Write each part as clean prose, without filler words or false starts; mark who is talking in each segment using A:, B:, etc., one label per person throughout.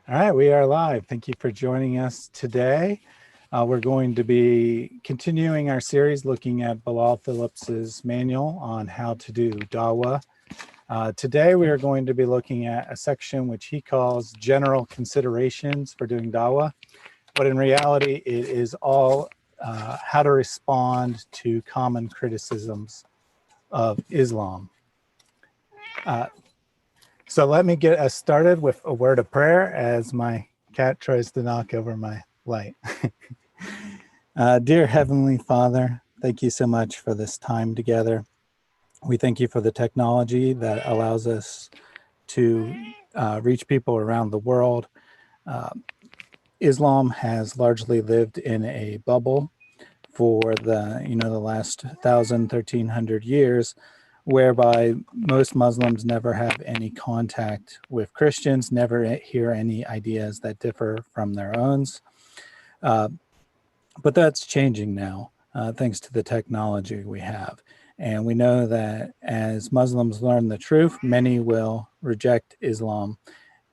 A: All right, we are live. Thank you for joining us today. We're going to be continuing our series looking at Bilal Phillips's manual on how to do Dawah. Today we are going to be looking at a section which he calls general considerations for doing Dawah, but in reality it is all how to respond to common criticisms of Islam. So let me get us started with a word of prayer as my cat tries to knock over my light. Dear Heavenly Father, thank you so much for this time together. We thank you for the technology that allows us to reach people around the world. Islam has largely lived in a bubble for the last 1,300 years, whereby most Muslims never have any contact with Christians, never hear any ideas that differ from their own. But that's changing now, thanks to the technology we have. And we know that as Muslims learn the truth, many will reject Islam,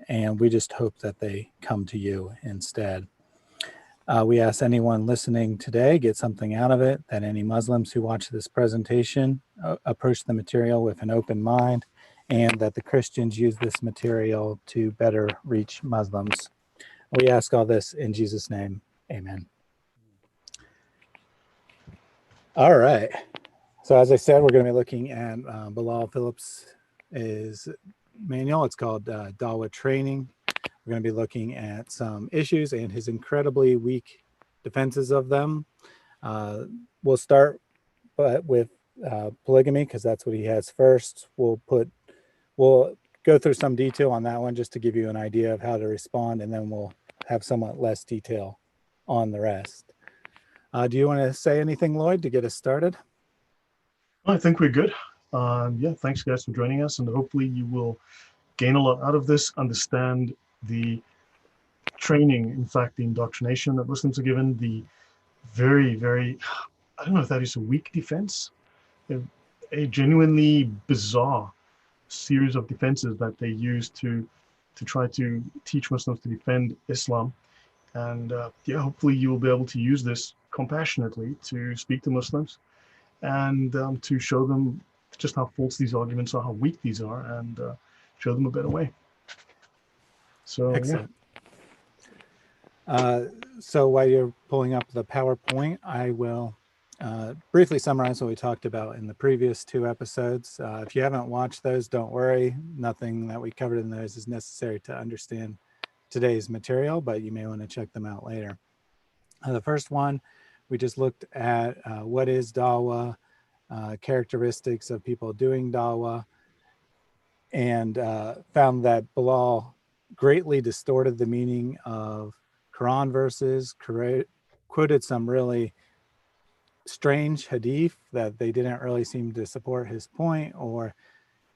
A: and we just hope that they come to you instead. We ask anyone listening today get something out of it, that any Muslims who watch this presentation approach the material with an open mind, and that the Christians use this material to better reach Muslims. We ask all this in Jesus' name, amen. All right. So as I said, we're going to be looking at Bilal Phillips's manual. It's called Dawah Training. We're going to be looking at some issues and his incredibly weak defenses of them. We'll start with polygamy because that's what he has first. We'll go through some detail on that one just to give you an idea of how to respond, and then we'll have somewhat less detail on the rest. Do you want to say anything, Lloyd, to get us started?
B: I think we're good. Yeah, thanks guys for joining us, and hopefully you will gain a lot out of this, understand the training, in fact, the indoctrination that Muslims are given, the very, very, I don't know if that is a weak defense, a genuinely bizarre series of defenses that they use to try to teach Muslims to defend Islam. And yeah, hopefully you will be able to use this compassionately to speak to Muslims and to show them just how false these arguments are, how weak these are, and show them a better way. So,
A: excellent. Yeah. So while you're pulling up the PowerPoint, I will briefly summarize what we talked about in the previous two episodes. If you haven't watched those, don't worry. Nothing that we covered in those is necessary to understand today's material, but you may want to check them out later. The first one, we just looked at what is Dawah, characteristics of people doing Dawah, and found that Bilal greatly distorted the meaning of Quran verses, quoted some really strange hadith that they didn't really seem to support his point, or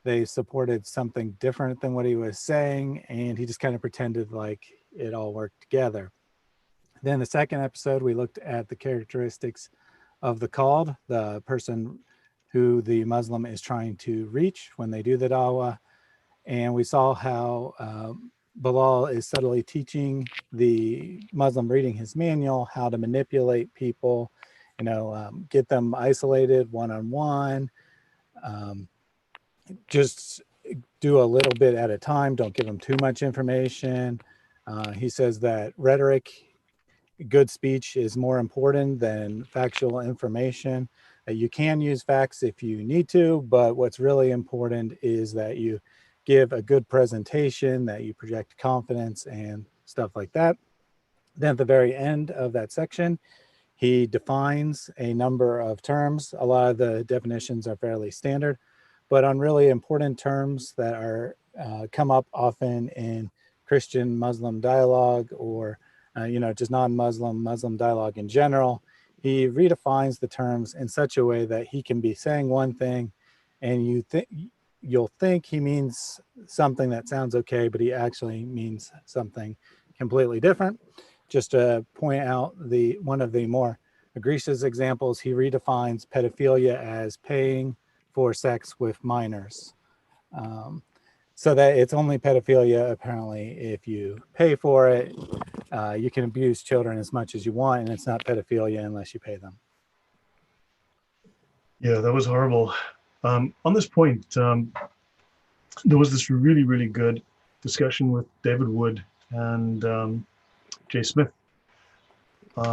A: they supported something different than what he was saying, and he just kind of pretended like it all worked together. Then the second episode, we looked at the characteristics of the called, the person who the Muslim is trying to reach when they do the Dawah. And we saw how Bilal is subtly teaching the Muslim reading his manual how to manipulate people, get them isolated one-on-one, just do a little bit at a time, don't give them too much information. He says that rhetoric, good speech is more important than factual information. You can use facts if you need to, but what's really important is that you give a good presentation, that you project confidence and stuff like that. Then at the very end of that section, he defines a number of terms. A lot of the definitions are fairly standard, but on really important terms that are come up often in Christian Muslim dialogue, or just non-Muslim Muslim dialogue in general, he redefines the terms in such a way that he can be saying one thing and you'll think he means something that sounds okay, but he actually means something completely different. Just to point out one of the more egregious examples, he redefines pedophilia as paying for sex with minors. So that it's only pedophilia apparently if you pay for it. You can abuse children as much as you want, and it's not pedophilia unless you pay them.
B: Yeah, that was horrible. On this point, there was this really, really good discussion with David Wood and Jay Smith.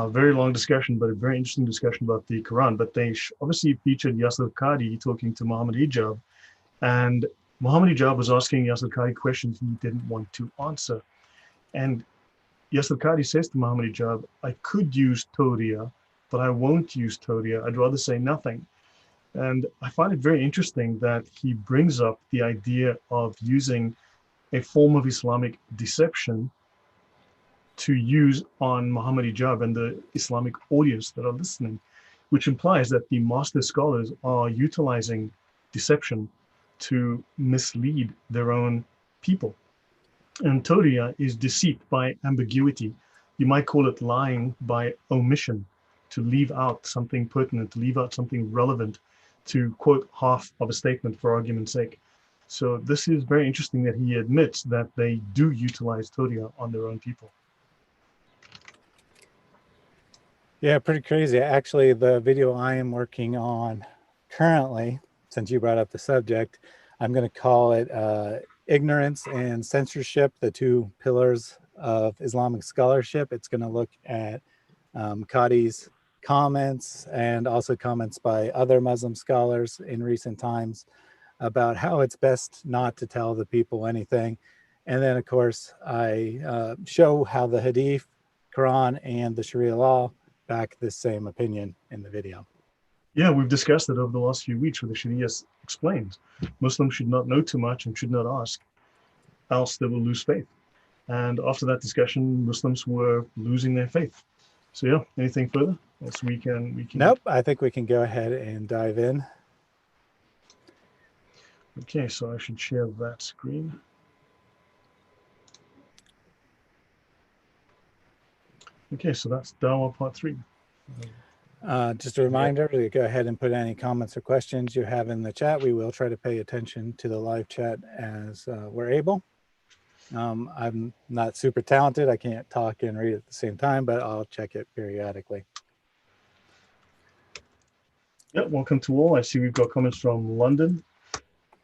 B: Very long discussion, but a very interesting discussion about the Quran. But they obviously featured Yasir Qadi talking to Muhammad Hijab, and Muhammad Hijab was asking Yasir Qadi questions he didn't want to answer. And Yasir Qadi says to Muhammad Hijab, I could use Todia, but I won't use Todia. I'd rather say nothing. And I find it very interesting that he brings up the idea of using a form of Islamic deception to use on Muhammad Hijab and the Islamic audience that are listening, which implies that the master scholars are utilizing deception to mislead their own people. And Todia is deceit by ambiguity. You might call it lying by omission, to leave out something pertinent, to leave out something relevant, to quote half of a statement for argument's sake. So this is very interesting that he admits that they do utilize Todia on their own people.
A: Yeah, pretty crazy. Actually, the video I am working on currently, since you brought up the subject, I'm going to call it Ignorance and Censorship, the two pillars of Islamic scholarship. It's going to look at Qadi's comments and also comments by other Muslim scholars in recent times about how it's best not to tell the people anything. And then, of course, I show how the Hadith, Quran, and the Sharia law back this same opinion in the video.
B: Yeah, we've discussed it over the last few weeks where the Sharia explains Muslims should not know too much and should not ask, else they will lose faith. And after that discussion, Muslims were losing their faith. So yeah, anything further? Else we can.
A: Nope, I think we can go ahead and dive in.
B: Okay, so I should share that screen. Okay, so that's Dawah part 3.
A: Just a reminder to go ahead and put any comments or questions you have in the chat. We will try to pay attention to the live chat as we're able. I'm not super talented. I can't talk and read at the same time, but I'll check it periodically.
B: Yeah, welcome to all. I see we've got comments from London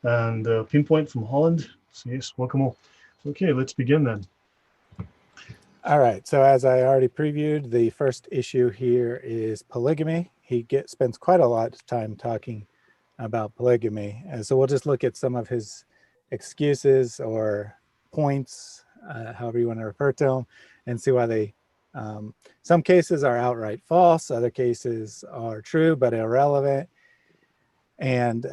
B: and Pinpoint from Holland. So yes, welcome all. Okay, let's begin then.
A: All right, so as I already previewed, the first issue here is polygamy. He spends quite a lot of time talking about polygamy. And so we'll just look at some of his excuses or points, however you want to refer to them, and see why they, some cases are outright false, other cases are true but irrelevant, and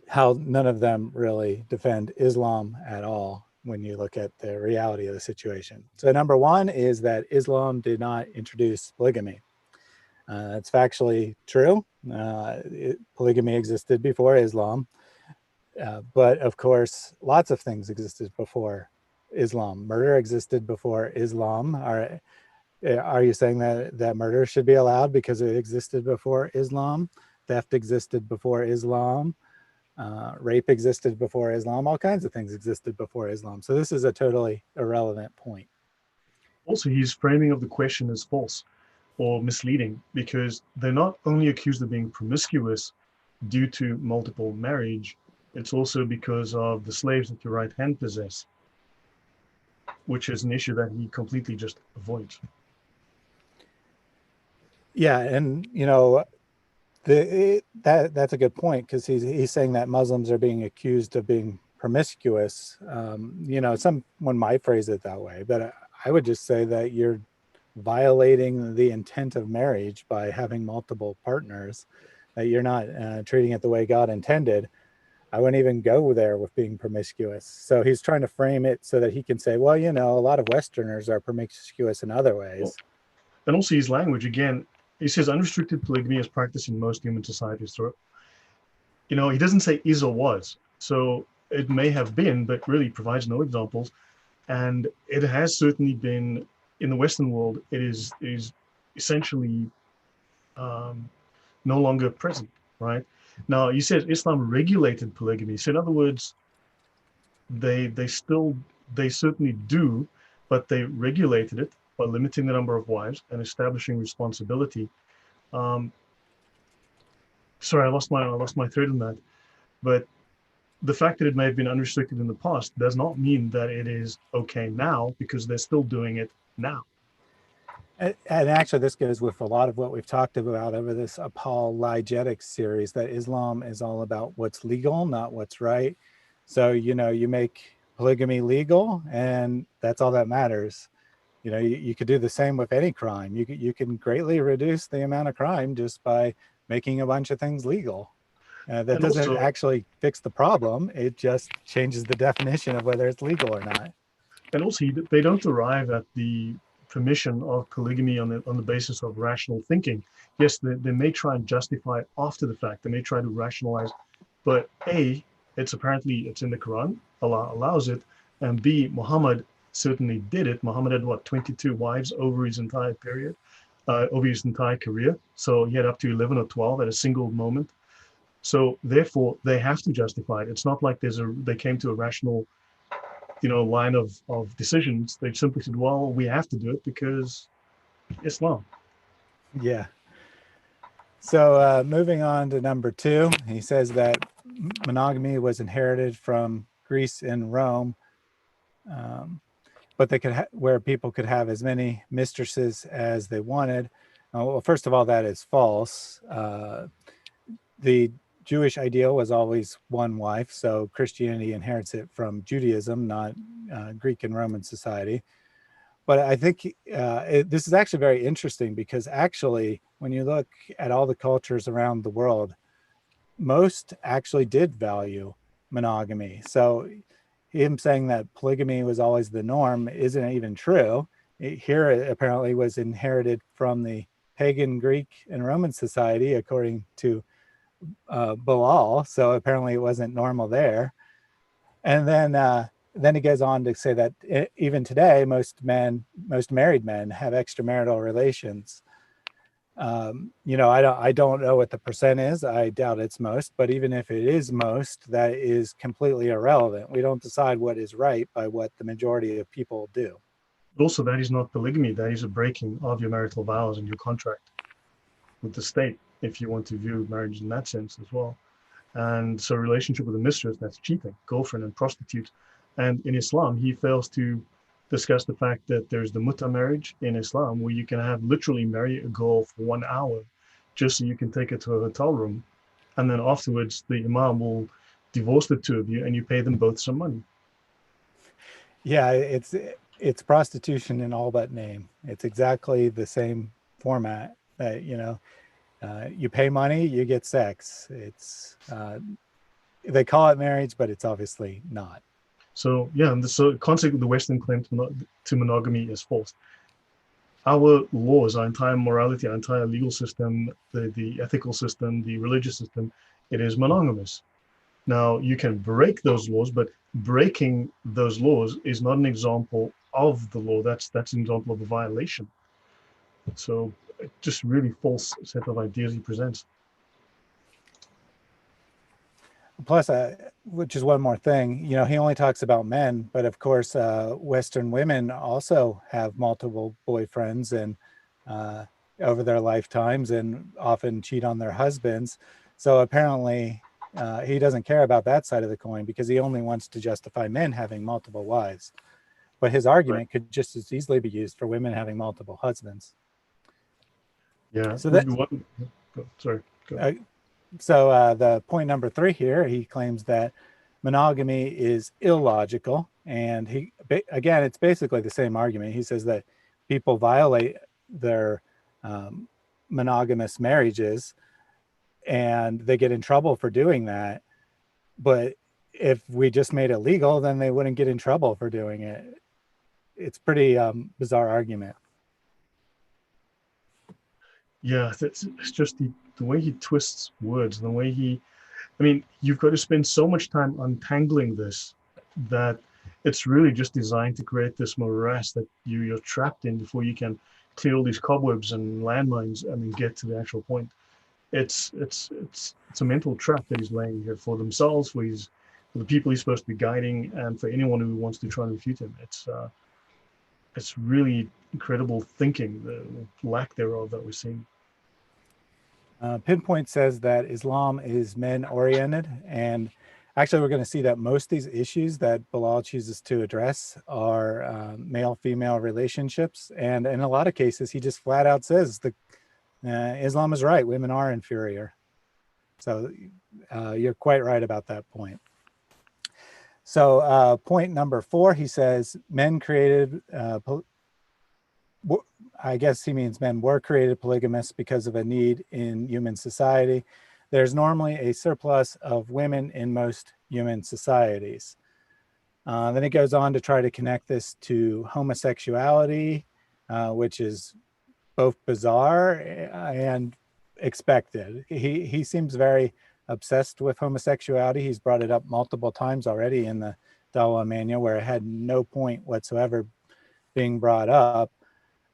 A: how none of them really defend Islam at all when you look at the reality of the situation. So number one is that Islam did not introduce polygamy. It's factually true. Polygamy existed before Islam, but of course, lots of things existed before Islam. Murder existed before Islam. Are you saying that murder should be allowed because it existed before Islam? Theft existed before Islam. Rape existed before Islam. All kinds of things existed before Islam. So this is a totally irrelevant point.
B: Also, his framing of the question is false or misleading because they're not only accused of being promiscuous due to multiple marriage, it's also because of the slaves that your right hand possess, which is an issue that he completely just avoids.
A: Yeah, and you know, that's a good point because he's saying that Muslims are being accused of being promiscuous. You know, someone might phrase it that way, but I would just say that you're violating the intent of marriage by having multiple partners, that you're not treating it the way God intended. I wouldn't even go there with being promiscuous. So he's trying to frame it so that he can say, well, you know, a lot of Westerners are promiscuous in other ways.
B: Well, and also his language, again, he says unrestricted polygamy is practiced in most human societies. You know, he doesn't say is or was. So it may have been, but really provides no examples. And it has certainly been in the Western world. It is essentially no longer present, right? Now, you said Islam regulated polygamy. So in other words, they certainly do, but they regulated it by limiting the number of wives and establishing responsibility. Um, Sorry, I lost my thread in that. But the fact that it may have been unrestricted in the past does not mean that it is okay now, because they're still doing it now.
A: And actually, this goes with a lot of what we've talked about over this apologetics series, that Islam is all about what's legal, not what's right. So, you make polygamy legal, and that's all that matters. You could do the same with any crime. You can greatly reduce the amount of crime just by making a bunch of things legal. That
B: And
A: doesn't
B: also,
A: actually fix the problem. It just changes the definition of whether it's legal or not.
B: they don't arrive at the permission of polygamy on the basis of rational thinking. Yes, they may try and justify it after the fact. They may try to rationalize, but A, it's in the Quran. Allah allows it, and B, Muhammad certainly did it. Muhammad had what, 22 wives over his entire period, over his entire career. So he had up to 11 or 12 at a single moment. So therefore, they have to justify it. It's not like they came to a rational, line of decisions. They simply said, well, we have to do it because Islam.
A: Yeah. So moving on to number 2, he says that monogamy was inherited from Greece and Rome, but where people could have as many mistresses as they wanted. Well, first of all, that is false. The Jewish ideal was always one wife, so Christianity inherits it from Judaism, not Greek and Roman society. But I think this is actually very interesting, because actually, when you look at all the cultures around the world, most actually did value monogamy. So him saying that polygamy was always the norm isn't even true. Here, it apparently was inherited from the pagan Greek and Roman society, according to Bilal. So apparently it wasn't normal there. And then he goes on to say that even today, most married men have extramarital relations. I don't know what the percent is. I doubt it's most, but even if it is most, that is completely irrelevant. We don't decide what is right by what the majority of people do.
B: But also, that is not polygamy. That is a breaking of your marital vows and your contract with the state, if you want to view marriage in that sense as well. And so, relationship with a mistress, that's cheating, girlfriend and prostitute. And in Islam, he fails to discuss the fact that there's the muta marriage in Islam, where you can literally marry a girl for 1 hour just so you can take her to a hotel room. And then afterwards, the imam will divorce the two of you and you pay them both some money.
A: Yeah, it's prostitution in all but name. It's exactly the same format. That you pay money, you get sex. It's they call it marriage, but it's obviously not.
B: So yeah, and so the concept of the Western claim to monogamy is false. Our laws, our entire morality, our entire legal system, the ethical system, the religious system, it is monogamous. Now, you can break those laws, but breaking those laws is not an example of the law. That's an example of a violation. So just really false set of ideas he presents.
A: Plus, which is one more thing, he only talks about men, but of course, Western women also have multiple boyfriends and over their lifetimes, and often cheat on their husbands. So apparently, he doesn't care about that side of the coin, because he only wants to justify men having multiple wives. But his argument could just as easily be used for women having multiple husbands.
B: Yeah.
A: So that,
B: Sorry. Go.
A: The point number 3 here, he claims that monogamy is illogical, and it's basically the same argument. He says that people violate their monogamous marriages, and they get in trouble for doing that. But if we just made it legal, then they wouldn't get in trouble for doing it. It's pretty bizarre argument.
B: Yeah, it's just the way he twists words, the way you've got to spend so much time untangling this that it's really just designed to create this morass that you're trapped in before you can clear all these cobwebs and landmines and then get to the actual point. It's a mental trap that he's laying here for themselves, for his for the people he's supposed to be guiding, and for anyone who wants to try and refute him. It's really incredible thinking, the lack thereof that we're seeing.
A: Pinpoint says that Islam is men-oriented, and actually we're going to see that most of these issues that Bilal chooses to address are male-female relationships, and in a lot of cases he just flat out says Islam is right, women are inferior. So you're quite right about that point. So point number 4, he says men created I guess he means men were created polygamous because of a need in human society. There's normally a surplus of women in most human societies. Then he goes on to try to connect this to homosexuality, which is both bizarre and expected. He seems very obsessed with homosexuality. He's brought it up multiple times already in the Dawa Manual, where it had no point whatsoever being brought up.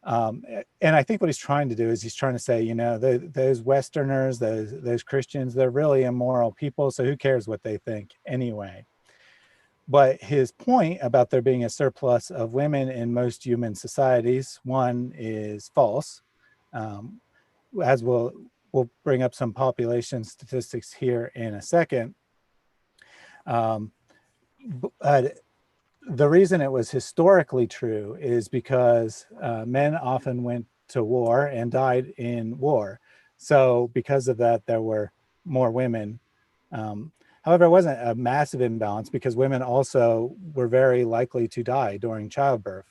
A: And I think what he's trying to do is he's trying to say, you know, those Westerners, those Christians, they're really immoral people, so who cares what they think anyway? But his point about there being a surplus of women in most human societies, one, is false. As we'll bring up some population statistics here in a second. The reason it was historically true is because men often went to war and died in war. So because of that, there were more women. However, it wasn't a massive imbalance because women also were very likely to die during childbirth.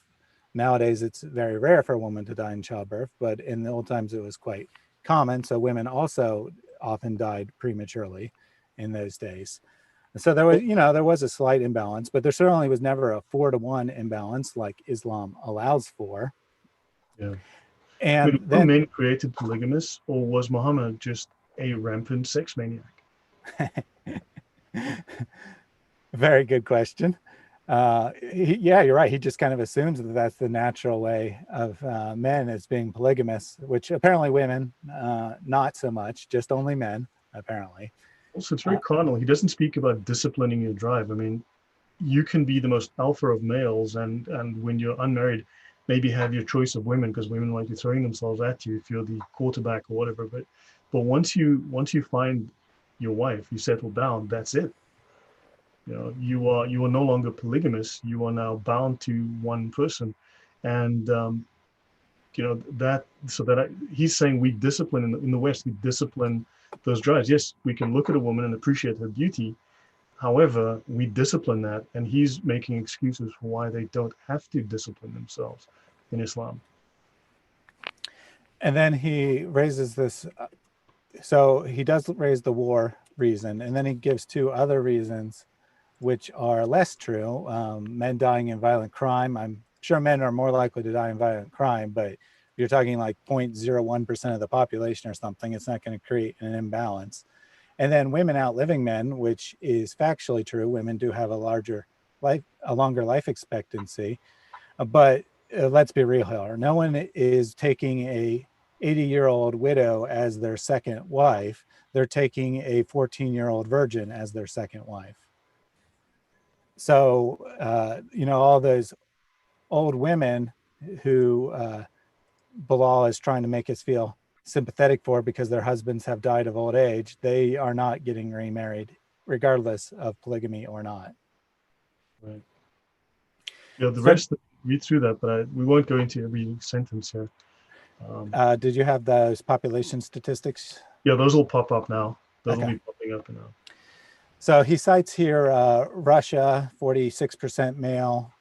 A: Nowadays, it's very rare for a woman to die in childbirth, but in the old times, it was quite common. So women also often died prematurely in those days. So there was, there was a slight imbalance, but there certainly was never a 4-to-1 imbalance like Islam allows for.
B: Yeah.
A: And
B: were men created polygamous, or was Muhammad just a rampant sex maniac?
A: Very good question. Yeah, you're right. He just kind of assumes that that's the natural way of men as being polygamous, which apparently women, not so much, just only men, apparently.
B: Also, it's very carnal. He doesn't speak about disciplining your drive. I mean, you can be the most alpha of males, and when you're unmarried, maybe have your choice of women, because women might be throwing themselves at you if you're the quarterback or whatever. But once you find your wife, you settle down, that's it. You are no longer polygamous. You are now bound to one person, and he's saying we discipline in the West. We discipline those drives. Yes, we can look at a woman and appreciate her beauty. However, we discipline that, and he's making excuses for why they don't have to discipline themselves in Islam.
A: And then he raises this. So he does raise the war reason, and then he gives 2 other reasons which are less true. Men dying in violent crime. I'm sure men are more likely to die in violent crime, but if you're talking like 0.01% of the population or something, it's not going to create an imbalance. And then women outliving men, which is factually true. Women do have a longer life expectancy, but let's be real here. No one is taking a 80-year-old widow as their second wife. They're taking a 14-year-old virgin as their second wife. So, all those old women who Bilal is trying to make us feel sympathetic for because their husbands have died of old age, they are not getting remarried, regardless of polygamy or not.
B: Right. Yeah, rest, read through that, but we won't go into every sentence here.
A: Did you have those population statistics?
B: Yeah, those will pop up now. Those will
A: Okay.
B: be popping up now.
A: So he cites here Russia, 46% male,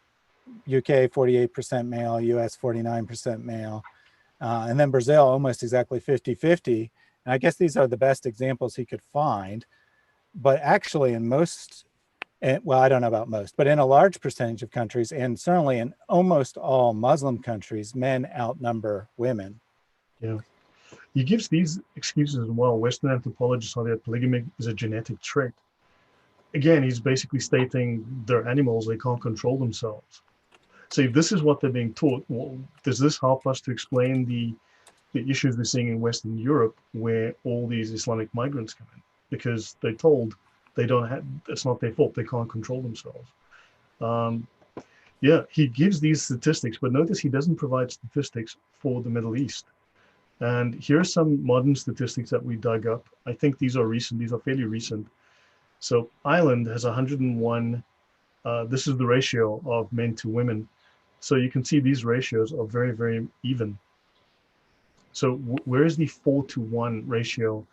A: UK, 48% male, US, 49% male, and then Brazil, almost exactly 50-50. And I guess these are the best examples he could find. But actually in most, well, I don't know about most, but in a large percentage of countries, and certainly in almost all Muslim countries, men outnumber women.
B: Yeah. He gives these excuses as well. Western anthropologists are that polygamy is a genetic trait. Again, he's basically stating they're animals, they can't control themselves. So if this is what they're being taught, well, does this help us to explain the issues we're seeing in Western Europe, where all these Islamic migrants come in? Because they're told they don't have, it's not their fault. They can't control themselves. Um, yeah, he gives these statistics, but notice he doesn't provide statistics for the Middle East. And here are some modern statistics that we dug up. I think these are recent, these are fairly recent. So Ireland has 101, this is the ratio of men to women. So you can see these ratios are very, very even. So where is the 4-to-1 ratio?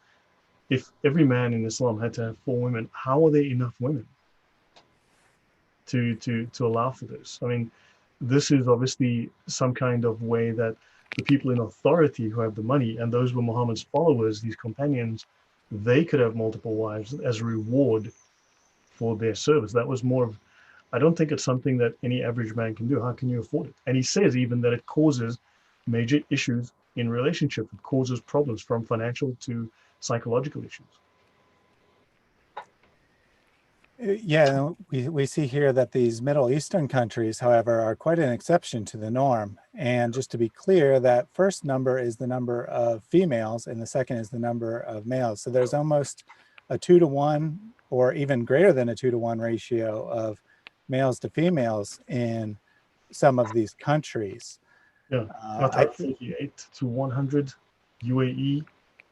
B: If every man in Islam had to have 4 women, how are there enough women to allow for this? I mean, this is obviously some kind of way that the people in authority who have the money, and those were Muhammad's followers, these companions, they could have multiple wives as a reward for their service. That was more of, I don't think it's something that any average man can do. How can you afford it? And he says even that it causes major issues in relationship. It causes problems from financial to psychological issues.
A: Yeah, we see here that these Middle Eastern countries, however, are quite an exception to the norm. And just to be clear, that first number is the number of females and the second is the number of males. So there's almost a 2-to-1 or even greater than a 2-to-1 ratio of males to females in some of these countries.
B: Yeah, Qatar 48 to 100, UAE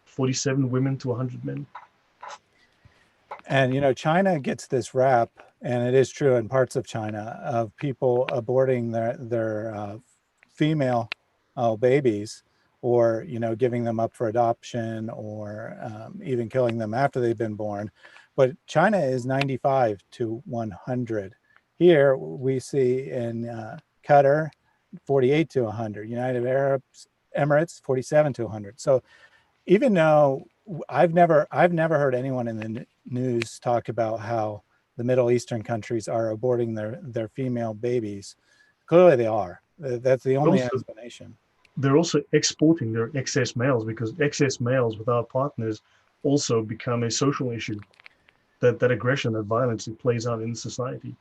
B: 47 women to 100 men.
A: And, you know, China gets this rap, and it is true in parts of China, of people aborting their female babies, or, you know, giving them up for adoption, or even killing them after they've been born. But China is 95 to 100. Here we see in Qatar, 48 to 100. United Arab Emirates, 47 to 100. So even though I've never heard anyone in the news talk about how the Middle Eastern countries are aborting their female babies. Clearly they are. That's the only explanation.
B: They're also exporting their excess males, because excess males without partners also become a social issue. That aggression, that violence, it plays out in society.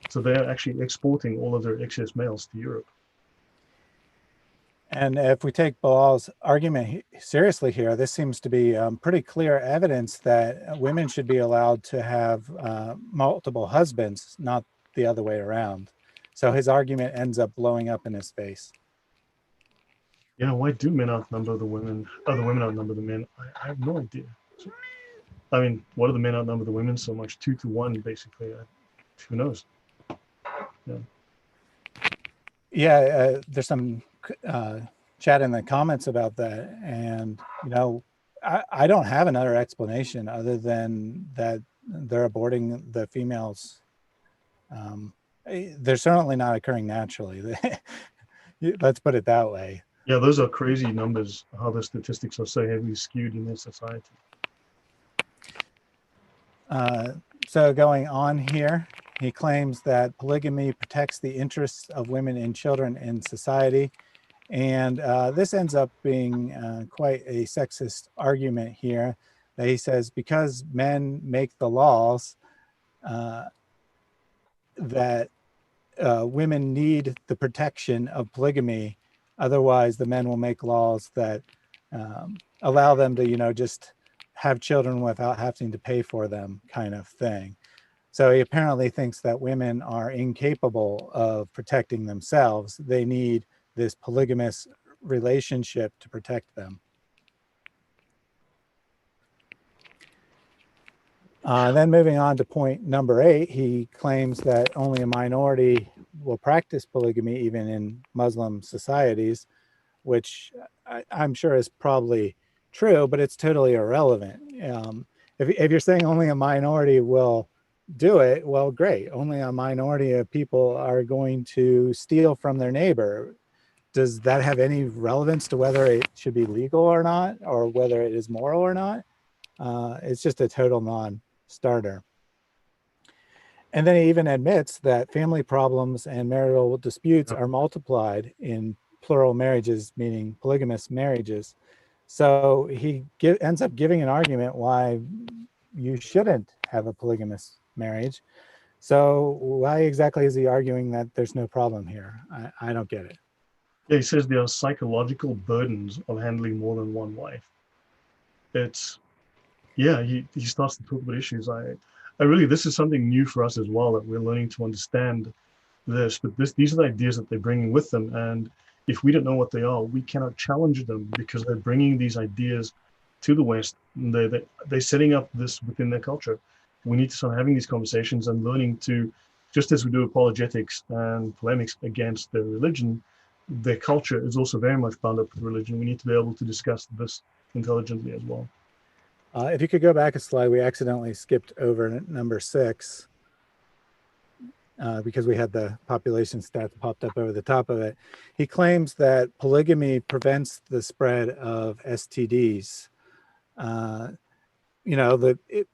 B: So they're actually exporting all of their excess males to Europe.
A: And if we take Bilal's argument seriously here, this seems to be pretty clear evidence that women should be allowed to have multiple husbands, not the other way around. So his argument ends up blowing up in his face.
B: Yeah, why do men outnumber the women? Oh, the women outnumber the men. I have no idea. I mean, what do the men outnumber the women so much? 2-to-1, basically. Who knows?
A: Yeah, there's some chat in the comments about that, and you know, I don't have another explanation other than that they're aborting the females. They're certainly not occurring naturally. Let's put it that way.
B: Yeah, those are crazy numbers, how the statistics are so heavily skewed in this society.
A: So going on here, he claims that polygamy protects the interests of women and children in society. And this ends up being quite a sexist argument here, that he says because men make the laws, that women need the protection of polygamy. Otherwise, the men will make laws that allow them to, you know, just have children without having to pay for them, kind of thing. So he apparently thinks that women are incapable of protecting themselves. They need this polygamous relationship to protect them. Then moving on to point number 8, he claims that only a minority will practice polygamy even in Muslim societies, which I'm sure is probably true, but it's totally irrelevant. If you're saying only a minority will do it, well, great. Only a minority of people are going to steal from their neighbor. Does that have any relevance to whether it should be legal or not, or whether it is moral or not? It's just a total non-starter. And then he even admits that family problems and marital disputes are multiplied in plural marriages, meaning polygamous marriages. So he ends up giving an argument why you shouldn't have a polygamous marriage. So why exactly is he arguing that there's no problem here? I don't get it.
B: Yeah, he says there are psychological burdens of handling more than one wife. It's, yeah, he starts to talk about issues. And really, this is something new for us as well, that we're learning to understand this. But these are the ideas that they're bringing with them. And if we don't know what they are, we cannot challenge them, because they're bringing these ideas to the West. They're setting up this within their culture. We need to start having these conversations and learning to, just as we do apologetics and polemics against their religion, their culture is also very much bound up with religion. We need to be able to discuss this intelligently as well.
A: If you could go back a slide, we accidentally skipped over number 6 because we had the population stats popped up over the top of it. He claims that polygamy prevents the spread of STDs.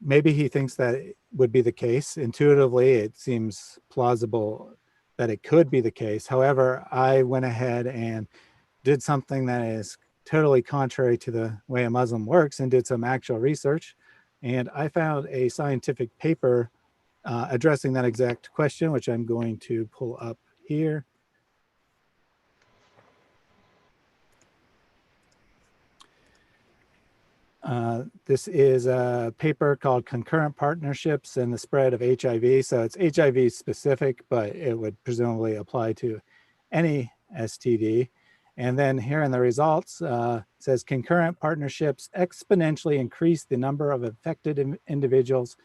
A: Maybe he thinks that it would be the case. Intuitively, it seems plausible that it could be the case. However, I went ahead and did something that is totally contrary to the way a Muslim works and did some actual research. And I found a scientific paper addressing that exact question, which I'm going to pull up here. This is a paper called Concurrent Partnerships and the Spread of HIV. So it's HIV specific, but it would presumably apply to any STD. And then here in the results, says concurrent partnerships exponentially increase the number of affected individuals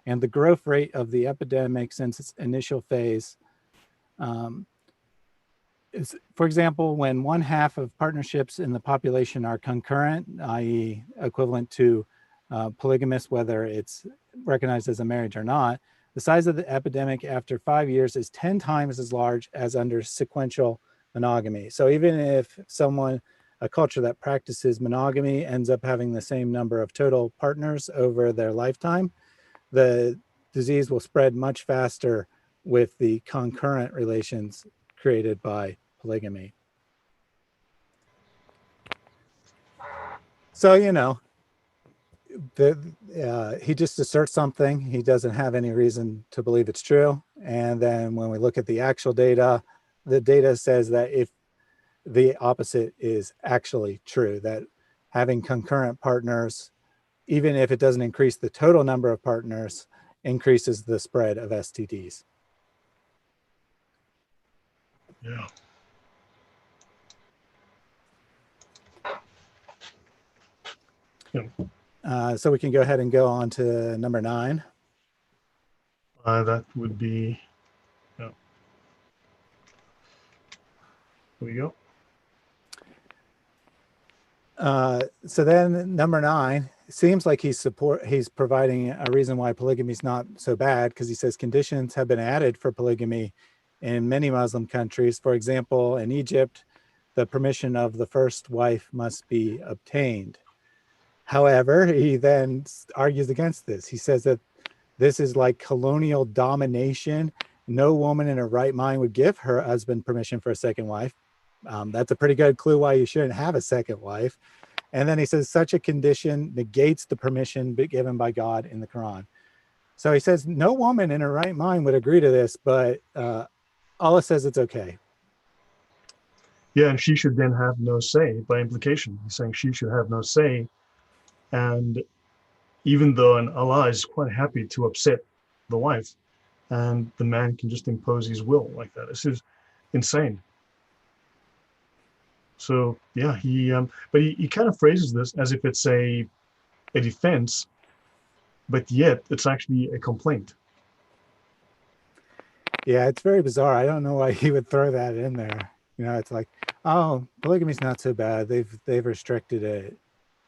A: and the growth rate of the epidemic since its initial phase. For example, when 1/2 of partnerships in the population are concurrent, i.e. equivalent to polygamous, whether it's recognized as a marriage or not, the size of the epidemic after 5 years is 10 times as large as under sequential monogamy. So even if a culture that practices monogamy ends up having the same number of total partners over their lifetime, the disease will spread much faster with the concurrent relations created by polygamy. So, he just asserts something. He doesn't have any reason to believe it's true. And then when we look at the actual data, the data says that if the opposite is actually true, that having concurrent partners, even if it doesn't increase the total number of partners, increases the spread of STDs.
B: Yeah.
A: So we can go ahead and go on to number 9.
B: That would be, yeah. There we go.
A: So then number 9, seems like he's providing a reason why polygamy is not so bad, because he says conditions have been added for polygamy in many Muslim countries. For example, in Egypt, the permission of the first wife must be obtained. However, he then argues against this. He says that this is like colonial domination. No woman in her right mind would give her husband permission for a second wife. That's a pretty good clue why you shouldn't have a second wife. And then he says such a condition negates the permission given by God in the Quran. So he says no woman in her right mind would agree to this, but Allah says it's okay.
B: Yeah, and she should then have no say by implication. He's saying she should have no say. And even though Allah is quite happy to upset the wife, and the man can just impose his will like that. This is insane. So yeah, but he kind of phrases this as if it's a defense, but yet it's actually a complaint.
A: Yeah, it's very bizarre. I don't know why he would throw that in there. It's like, oh, polygamy's not so bad. They've restricted it,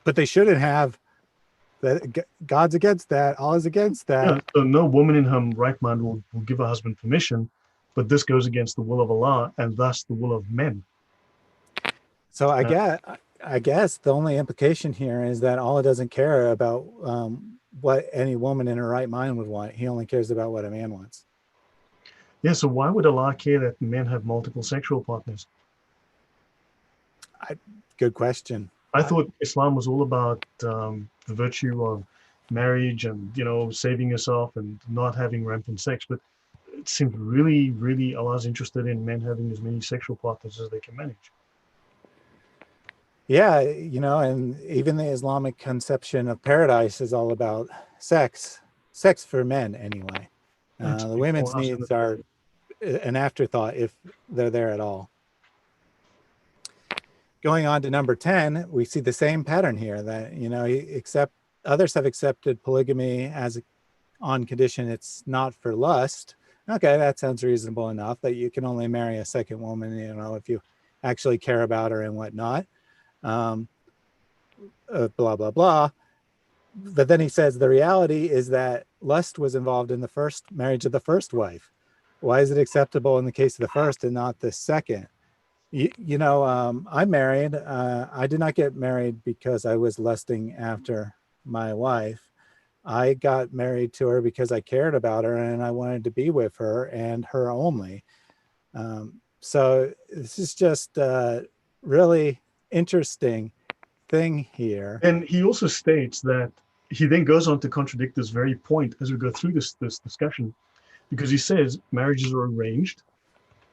A: but they shouldn't have. That God's against that. Allah's against that.
B: Yeah, so no woman in her right mind will give her husband permission, but this goes against the will of Allah and thus the will of men.
A: So I guess the only implication here is that Allah doesn't care about what any woman in her right mind would want. He only cares about what a man wants.
B: Yeah, so why would Allah care that men have multiple sexual partners?
A: Good question.
B: I thought Islam was all about the virtue of marriage and, saving yourself and not having rampant sex. But it seems really, really Allah's interested in men having as many sexual partners as they can manage.
A: Yeah, and even the Islamic conception of paradise is all about sex. sex for men anyway.
B: That's
A: The
B: big for
A: women's
B: us, isn't
A: needs
B: it?
A: are an afterthought if they're there at all. Going on to number 10, we see the same pattern here that, others have accepted polygamy as on condition it's not for lust. Okay, that sounds reasonable enough that you can only marry a second woman, if you actually care about her and whatnot. Blah, blah, blah. But then he says the reality is that lust was involved in the first marriage of the first wife. Why is it acceptable in the case of the first and not the second? I'm married. I did not get married because I was lusting after my wife. I got married to her because I cared about her and I wanted to be with her and her only. So this is just a really interesting thing here.
B: And he also states that he then goes on to contradict this very point as we go through this discussion, because he says marriages are arranged.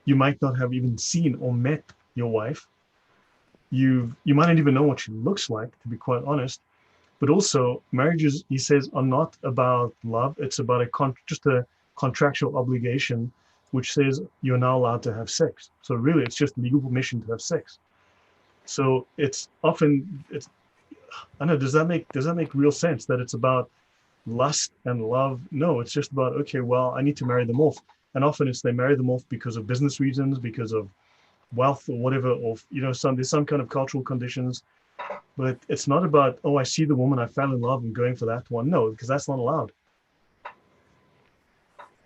B: You might not have even seen or met your wife. You might not even know what she looks like, to be quite honest. But also, marriages, he says, are not about love. It's about just a contractual obligation, which says you're now allowed to have sex. So really, it's just legal permission to have sex. So it's often I don't know. Does that make real sense that it's about lust and love? No, it's just about, okay, well, I need to marry them off. And often it's they marry them off because of business reasons, because of wealth or whatever, or there's some kind of cultural conditions. But it's not about, oh, I see the woman, I fell in love, and going for that one. No, because that's not allowed.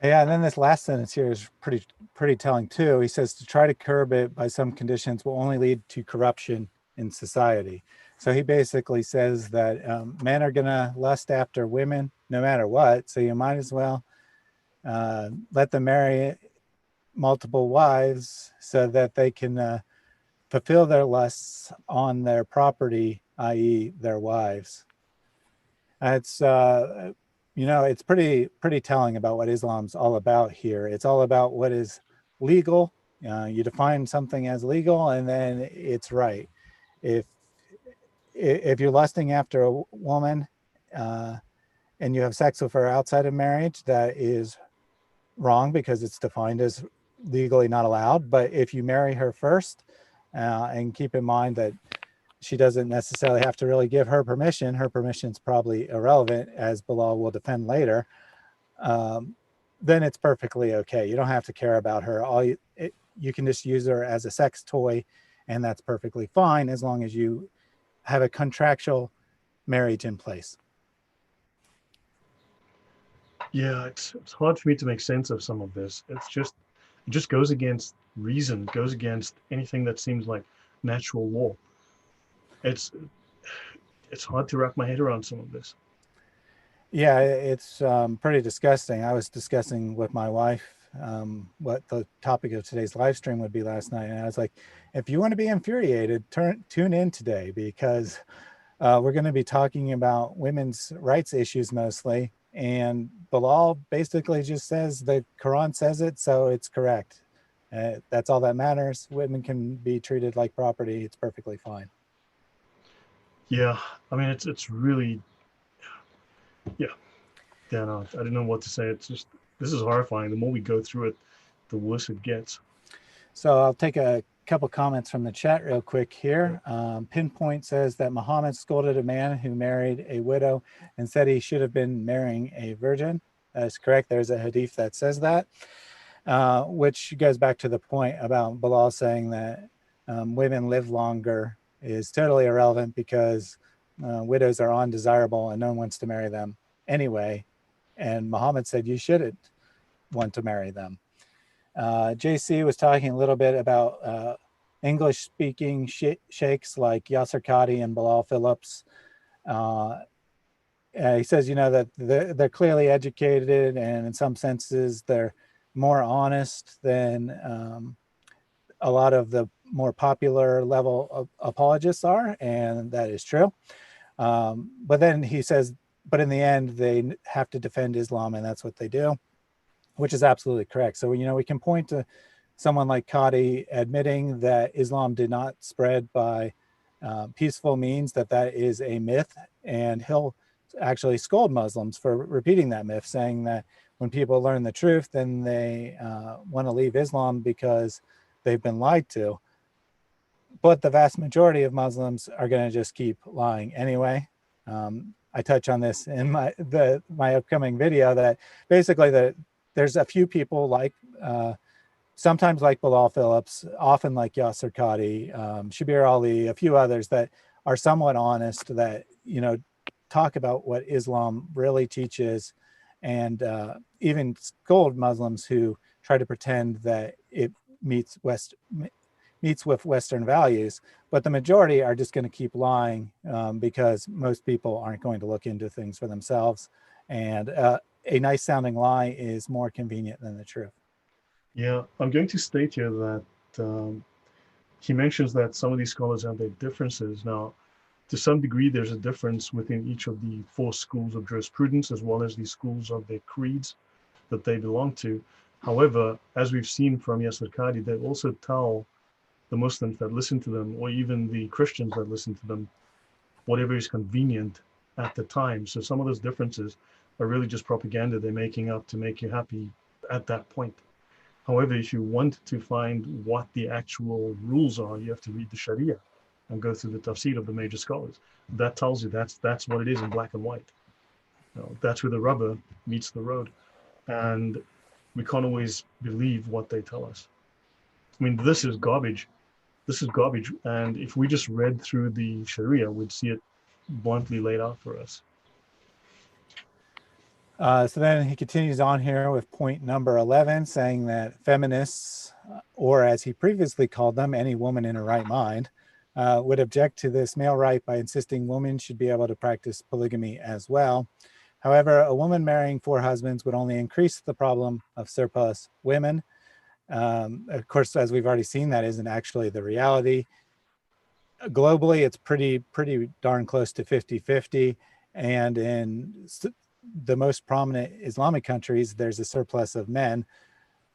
A: Yeah, and then this last sentence here is pretty telling too. He says to try to curb it by some conditions will only lead to corruption in society. So he basically says that men are going to lust after women no matter what. So you might as well let them marry multiple wives so that they can fulfill their lusts on their property, i.e., their wives. It's it's pretty telling about what Islam's all about here. It's all about what is legal. You define something as legal, and then it's right. If if you're lusting after a woman and you have sex with her outside of marriage, that is wrong because it's defined as legally not allowed. But if you marry her first, and keep in mind that she doesn't necessarily have to really give her permission. Her permission's probably irrelevant, as Bilal will defend later. Then it's perfectly okay. You don't have to care about her. You can just use her as a sex toy, and that's perfectly fine as long as you have a contractual marriage in place.
B: Yeah, it's hard for me to make sense of some of this. It just goes against reason, goes against anything that seems like natural law. It's it's hard to wrap my head around some of this.
A: Yeah, it's pretty disgusting. I was discussing with my wife what the topic of today's live stream would be last night, and I was like, if you want to be infuriated, tune in today because we're going to be talking about women's rights issues mostly. And Bilal basically just says the Quran says it, so it's correct. That's all that matters. Women can be treated like property. It's perfectly fine.
B: Yeah, I mean it's really yeah. Yeah, no, I don't know what to say. It's just this is horrifying. The more we go through it, the worse it gets.
A: So I'll take a couple comments from the chat real quick here. Pinpoint says that Muhammad scolded a man who married a widow and said he should have been marrying a virgin. That's correct. There's a hadith that says that, which goes back to the point about Bilal saying that women live longer is totally irrelevant because widows are undesirable and no one wants to marry them anyway. And Muhammad said you shouldn't want to marry them. JC was talking a little bit about English speaking sheikhs like Yasser Qadi and Bilal Phillips. He says, that they're clearly educated and in some senses they're more honest than a lot of the more popular level of apologists are, and that is true. But then he says, but in the end, they have to defend Islam, and that's what they do, which is absolutely correct. So, we can point to someone like Qadi admitting that Islam did not spread by peaceful means, that is a myth, and he'll actually scold Muslims for repeating that myth, saying that when people learn the truth, then they want to leave Islam because they've been lied to. But the vast majority of Muslims are going to just keep lying anyway. I touch on this in my upcoming video, that basically there's a few people like sometimes like Bilal Phillips, often like Yasser Qadi, Shabir Ali, a few others that are somewhat honest, that, you know, talk about what Islam really teaches, and even scold Muslims who try to pretend that it meets with Western values. But the majority are just going to keep lying because most people aren't going to look into things for themselves. And a nice sounding lie is more convenient than the truth.
B: Yeah, I'm going to state here that he mentions that some of these scholars have their differences. Now, to some degree, there's a difference within each of the four schools of jurisprudence, as well as the schools of their creeds that they belong to. However, as we've seen from Yasser Qadi, they also tell the Muslims that listen to them, or even the Christians that listen to them, whatever is convenient at the time. So some of those differences are really just propaganda they're making up to make you happy at that point. However, if you want to find what the actual rules are, you have to read the Sharia and go through the tafsir of the major scholars. That tells you that's what it is in black and white. You know, that's where the rubber meets the road. And we can't always believe what they tell us. I mean, this is garbage. This is garbage. And if we just read through the Sharia, we'd see it bluntly laid out for us.
A: So then he continues on here with point number 11, saying that feminists, or as he previously called them, any woman in her right mind, would object to this male right by insisting women should be able to practice polygamy as well. However, a woman marrying 4 husbands would only increase the problem of surplus women. Of course, as we've already seen, that isn't actually the reality. Globally, it's pretty darn close to 50-50. And in the most prominent Islamic countries, there's a surplus of men.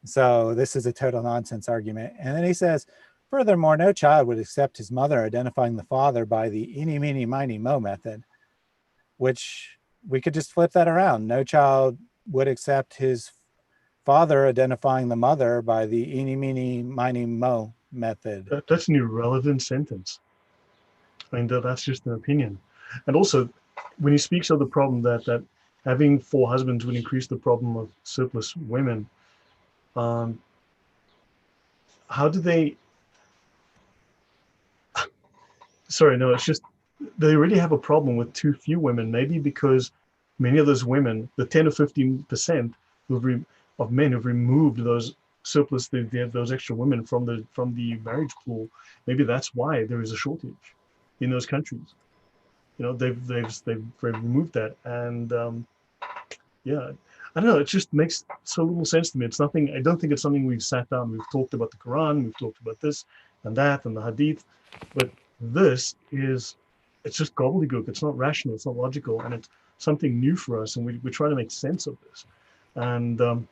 A: So this is a total nonsense argument. And then he says, furthermore, no child would accept his mother identifying the father by the eeny, meeny, miny, mo method, which we could just flip that around. No child would accept his father identifying the mother by the eeny, meeny, miny, mo method.
B: That's an irrelevant sentence. I mean, that's just an opinion. And also, when he speaks of the problem that having 4 husbands would increase the problem of surplus women, how do they? Sorry, no, it's just they already have a problem with too few women. Maybe because many of those women, the 10 or 15% of men who've removed those surplus, those extra women from the marriage pool. Maybe that's why there is a shortage in those countries. You know, they've removed that, and yeah, I don't know. It just makes so little sense to me. It's nothing. I don't think it's something we've sat down. We've talked about the Quran. We've talked about this and that and the Hadith, but this is, it's just gobbledygook. It's not rational. It's not logical, and it's something new for us. And we're trying to make sense of this. And I'm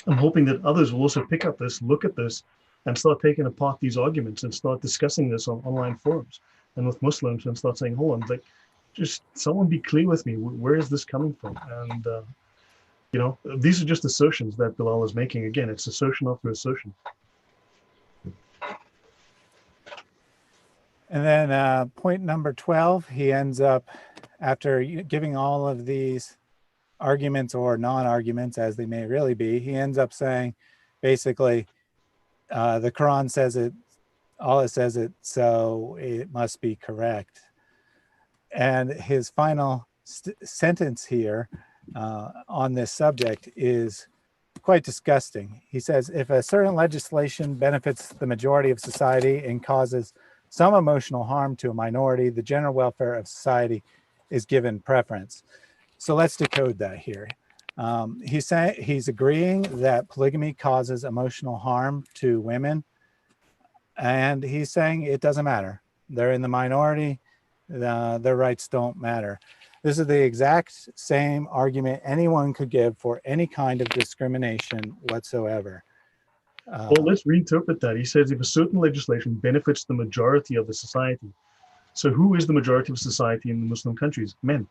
B: hoping that others will also pick up this, look at this, and start taking apart these arguments and start discussing this on online forums and with Muslims, and start saying, hold on, like, just someone be clear with me. Where is this coming from? And, you know, these are just assertions that Bilal is making. Again, it's assertion after assertion.
A: And then point number 12, he ends up, after giving all of these arguments or non-arguments as they may really be, he ends up saying, basically, the Quran says it, Allah says it, so it must be correct. And his final sentence here on this subject is quite disgusting. He says, if a certain legislation benefits the majority of society and causes some emotional harm to a minority, the general welfare of society is given preference. So let's decode that here. He's agreeing that polygamy causes emotional harm to women, and he's saying it doesn't matter. They're in the minority. Their rights don't matter. This is the exact same argument anyone could give for any kind of discrimination whatsoever.
B: Well, let's reinterpret that. He says if a certain legislation benefits the majority of the society. So who is the majority of society in the Muslim countries? Men.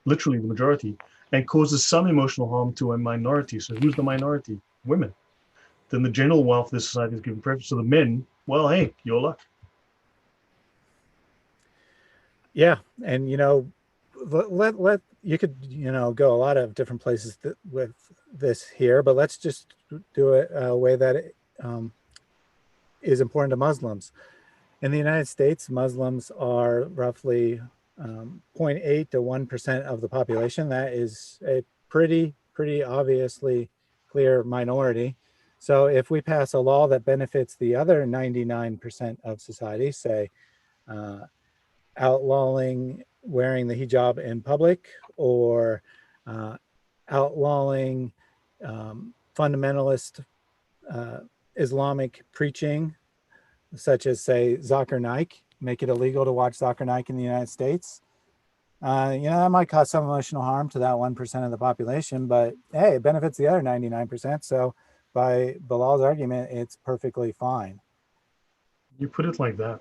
B: literally the majority, and causes some emotional harm to a minority. So who's the minority? Women. Then the general wealth of this society is given preference to the men. Well, hey, your luck.
A: Yeah, and let you could go a lot of different places with this here, but let's just do it a way that is important to Muslims. In the United States, Muslims are roughly 0.8 to 1% of the population. That is a pretty obviously clear minority. So if we pass a law that benefits the other 99% of society, say uh, outlawing wearing the hijab in public, or uh, outlawing fundamentalist uh, Islamic preaching, such as, say, Zakir Naik, make it illegal to watch Zakir Naik in the United States. That might cause some emotional harm to that 1% of the population, but hey, it benefits the other 99%. So by Bilal's argument, it's perfectly fine.
B: You put it like that.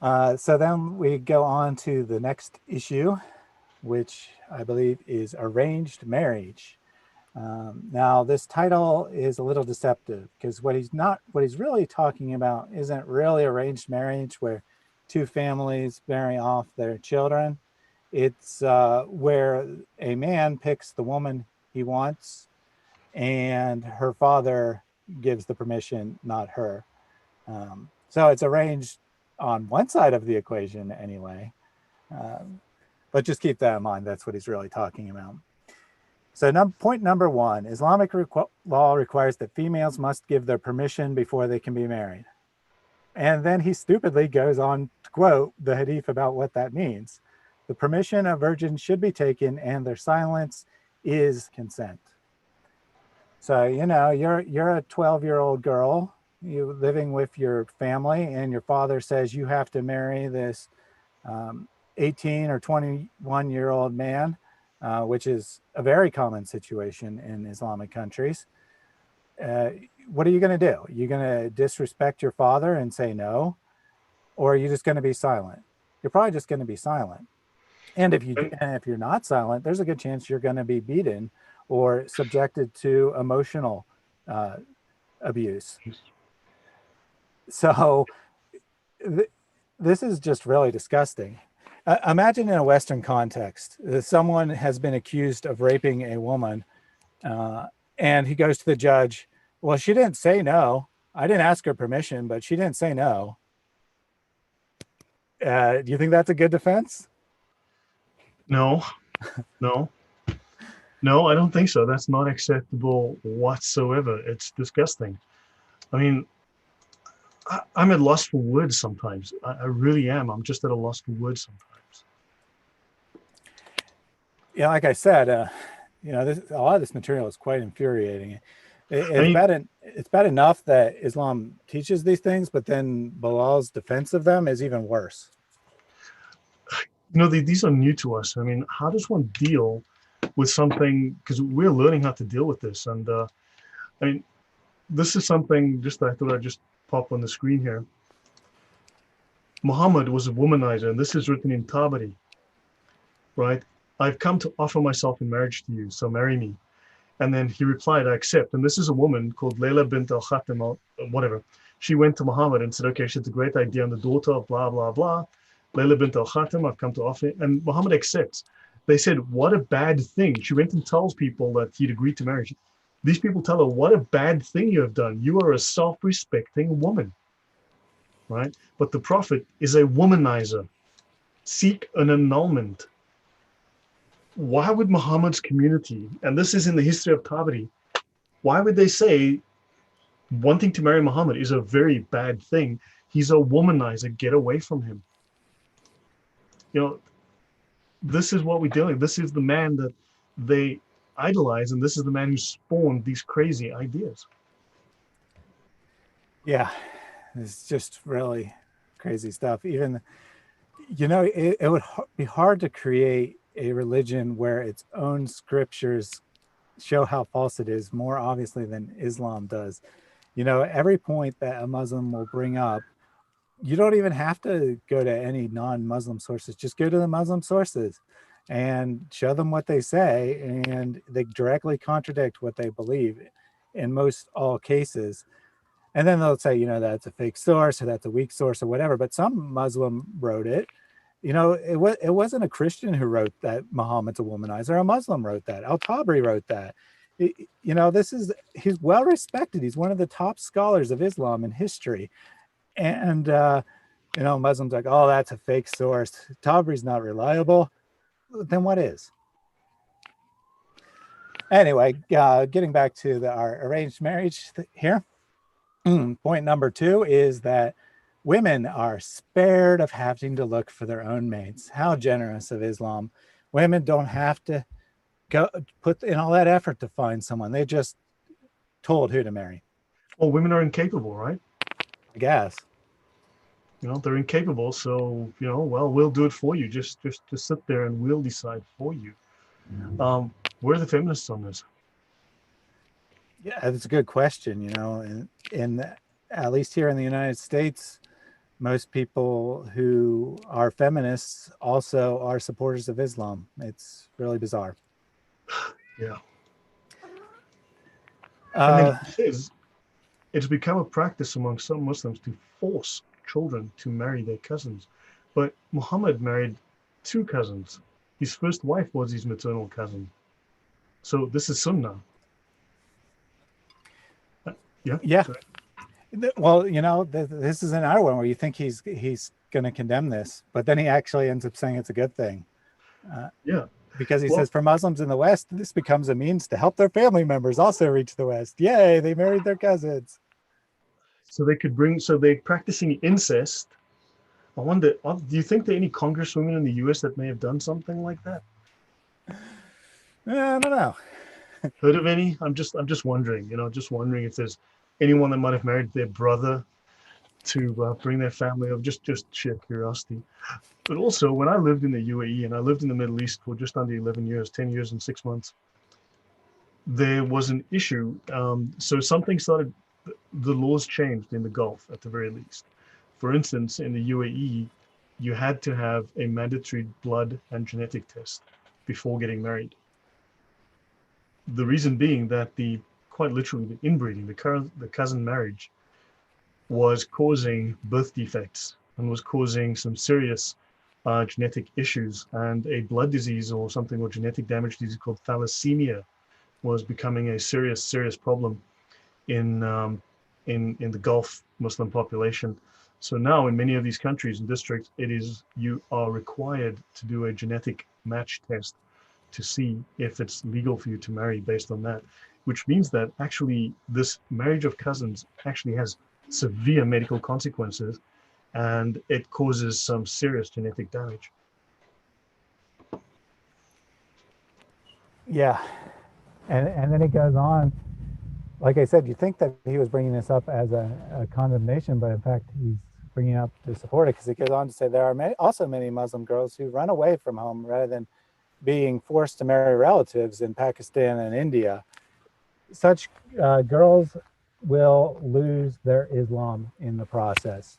A: So then we go on to the next issue, which I believe is arranged marriage. Now, this title is a little deceptive because what he's really talking about isn't really arranged marriage where two families marry off their children. It's where a man picks the woman he wants and her father gives the permission, not her. So it's arranged on one side of the equation anyway. Um, but just keep that in mind. That's what he's really talking about. So point number one, Islamic law requires that females must give their permission before they can be married. And then he stupidly goes on to quote the hadith about what that means. The permission of virgins should be taken and their silence is consent. So, you're a 12-year-old girl, you living with your family, and your father says you have to marry this 18 or 21-year-old man, which is a very common situation in Islamic countries. What are you going to do? You're going to disrespect your father and say no, or are you just going to be silent? You're probably just going to be silent. And if you're not silent, there's a good chance you're going to be beaten or subjected to emotional uh, abuse. So this is just really disgusting. Imagine in a Western context, someone has been accused of raping a woman, and he goes to the judge. Well, she didn't say no. I didn't ask her permission, but she didn't say no. Do you think that's a good defense?
B: No, no, no, I don't think so. That's not acceptable whatsoever. It's disgusting. I mean, I'm at loss for words sometimes. I really am. I'm just at a loss for words sometimes.
A: Yeah, like I said, a lot of this material is quite infuriating.
B: I
A: It's
B: mean,
A: bad enough that Islam teaches these things, but then Bilal's defense of them is even worse.
B: these are new to us. I mean, how does one deal with something? Because we're learning how to deal with this. And I mean, this is something just that I thought I'd just pop on the screen here. Muhammad was a womanizer, and this is written in Tabari, right? I've come to offer myself in marriage to you, so marry me. And then he replied, I accept. And this is a woman called Layla bint al Khatam, or whatever. She went to Muhammad and said, okay, she's a great idea. I'm the daughter of blah, blah, blah. Layla bint al Khatam, I've come to offer. And Muhammad accepts. They said, what a bad thing. She went and tells people that he'd agreed to marriage. These people tell her, what a bad thing you have done. You are a self-respecting woman, right? But the Prophet is a womanizer. Seek an annulment. Why would Muhammad's community, and this is in the history of Tabari, why would they say wanting to marry Muhammad is a very bad thing? He's a womanizer. Get away from him. You know, this is what we're doing. This is the man that they idolize, and this is the man who spawned these crazy ideas.
A: Yeah, it's just really crazy stuff. Even, it would be hard to create a religion where its own scriptures show how false it is more obviously than Islam does. Every point that a Muslim will bring up you don't even have to go to any non-Muslim sources. Just go to the Muslim sources and show them what they say, and they directly contradict what they believe in most all cases. And then they'll say, that's a fake source or that's a weak source or whatever. But some Muslim wrote it. It wasn't a Christian who wrote that Muhammad's a womanizer. A Muslim wrote that. Al-Tabri wrote that. He's well respected. He's one of the top scholars of Islam in history. And Muslims like, oh, that's a fake source. Tabri's not reliable. Then what is? Anyway, getting back to our arranged marriage here. Point number 2 is that women are spared of having to look for their own mates. How generous of Islam. Women don't have to go put in all that effort to find someone. They just told who to marry.
B: Well, women are incapable, right?
A: I guess.
B: They're incapable. So, well, we'll do it for you. Just sit there and we'll decide for you. Where are the feminists on this?
A: Yeah, that's a good question. In at least here in the United States, most people who are feminists also are supporters of Islam. It's really bizarre.
B: Yeah. And then it says it's become a practice among some Muslims to force children to marry their cousins. But Muhammad married 2 cousins. His first wife was his maternal cousin. So this is sunnah.
A: Yeah. Sorry. Well, this is another one where you think he's going to condemn this, but then he actually ends up saying it's a good thing. Because he says for Muslims in the West, this becomes a means to help their family members also reach the West. Yay, they married their cousins.
B: So they're practicing incest. I wonder, do you think there are any congresswomen in the US that may have done something like that?
A: I don't know.
B: Heard of any? I'm just wondering, just wondering if there's anyone that might have married their brother to bring their family over, just sheer curiosity. But also, when I lived in the UAE and I lived in the Middle East for just under 11 years, 10 years and 6 months, there was an issue. So something started, the laws changed in the Gulf at the very least. For instance, in the UAE, you had to have a mandatory blood and genetic test before getting married. The reason being that quite literally the inbreeding, the cousin marriage was causing birth defects and was causing some serious genetic issues, and a blood disease or something, or genetic damage disease called thalassemia was becoming a serious problem in the Gulf Muslim population. So now in many of these countries and districts, you are required to do a genetic match test to see if it's legal for you to marry based on that, which means that actually this marriage of cousins actually has severe medical consequences, and it causes some serious genetic damage.
A: Yeah. And then it goes on. Like I said, you think that he was bringing this up as a condemnation, but in fact, he's bringing up to support it, because it goes on to say there are also many Muslim girls who run away from home rather than being forced to marry relatives in Pakistan and India. Such girls will lose their Islam in the process.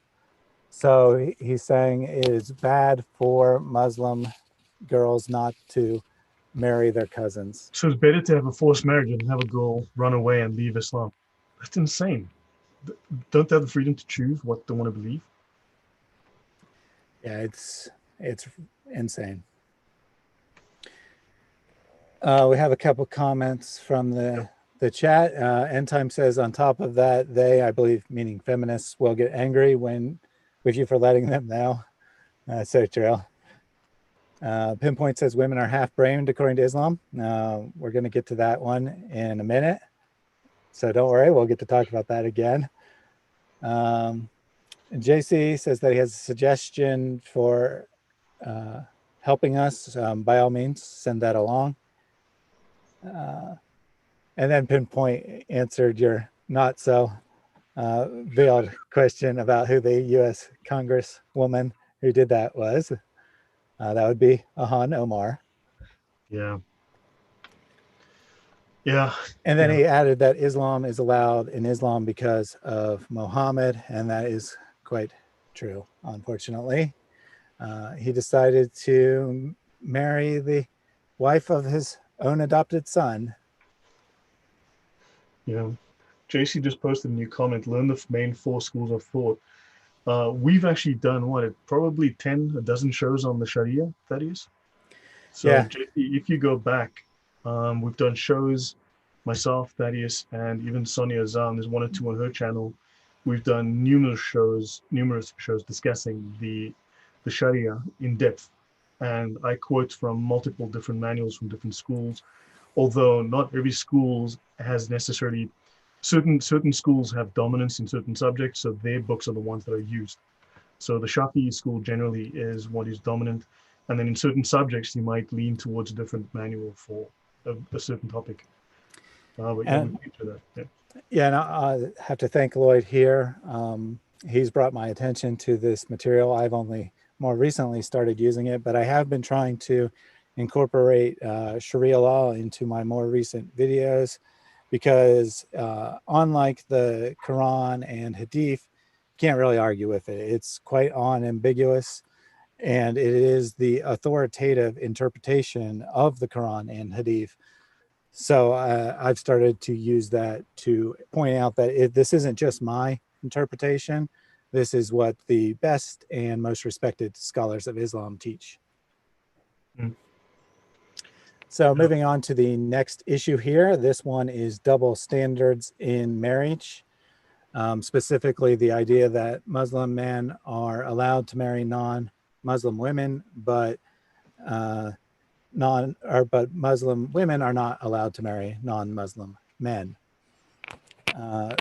A: So he's saying it is bad for Muslim girls not to marry their cousins.
B: So it's better to have a forced marriage than have a girl run away and leave Islam. That's insane. Don't they have the freedom to choose what they want to believe?
A: Yeah, it's insane. We have a couple comments from the chat. End Time says, on top of that, they, I believe, meaning feminists, will get angry with you for letting them know. So true. Pinpoint says women are half-brained according to Islam. We're going to get to that one in a minute. So don't worry, we'll get to talk about that again. JC says that he has a suggestion for helping us. By all means, send that along. And then Pinpoint answered your not so veiled question about who the U.S. Congresswoman who did that was. That would be Ilhan Omar.
B: Yeah. Yeah.
A: And then he added that Islam is allowed in Islam because of Muhammad, and that is quite true, unfortunately. He decided to marry the wife of his own adopted son.
B: Yeah. JC just posted a new comment, learn the main four schools of thought. We've actually done what, probably 10, a dozen shows on the Sharia, that is. So,
A: Yeah,
B: JC, if you go back, we've done shows, myself, Thaddeus, and even Sonia Zam. There's one or two on her channel. We've done numerous shows discussing the Sharia in depth. And I quote from multiple different manuals from different schools, although not every school has necessarily certain schools have dominance in certain subjects, so their books are the ones that are used. So the Shafi'i school generally is what is dominant, and then in certain subjects you might lean towards a different manual for a certain topic. But yeah, we
A: and
B: feature that. Yeah.
A: yeah, and I have to thank Lloyd here. He's brought my attention to this material. I've only more recently started using it, but I have been trying to incorporate Sharia law into my more recent videos because unlike the Quran and Hadith, you can't really argue with it. It's quite unambiguous, and it is the authoritative interpretation of the Quran and Hadith. So I've started to use that to point out that this isn't just my interpretation. This is what the best and most respected scholars of Islam teach.
B: Mm.
A: So
B: Yeah.
A: moving on to the next issue here. This one is double standards in marriage. Specifically the idea that Muslim men are allowed to marry non-Muslim women, but Muslim women are not allowed to marry non-Muslim men.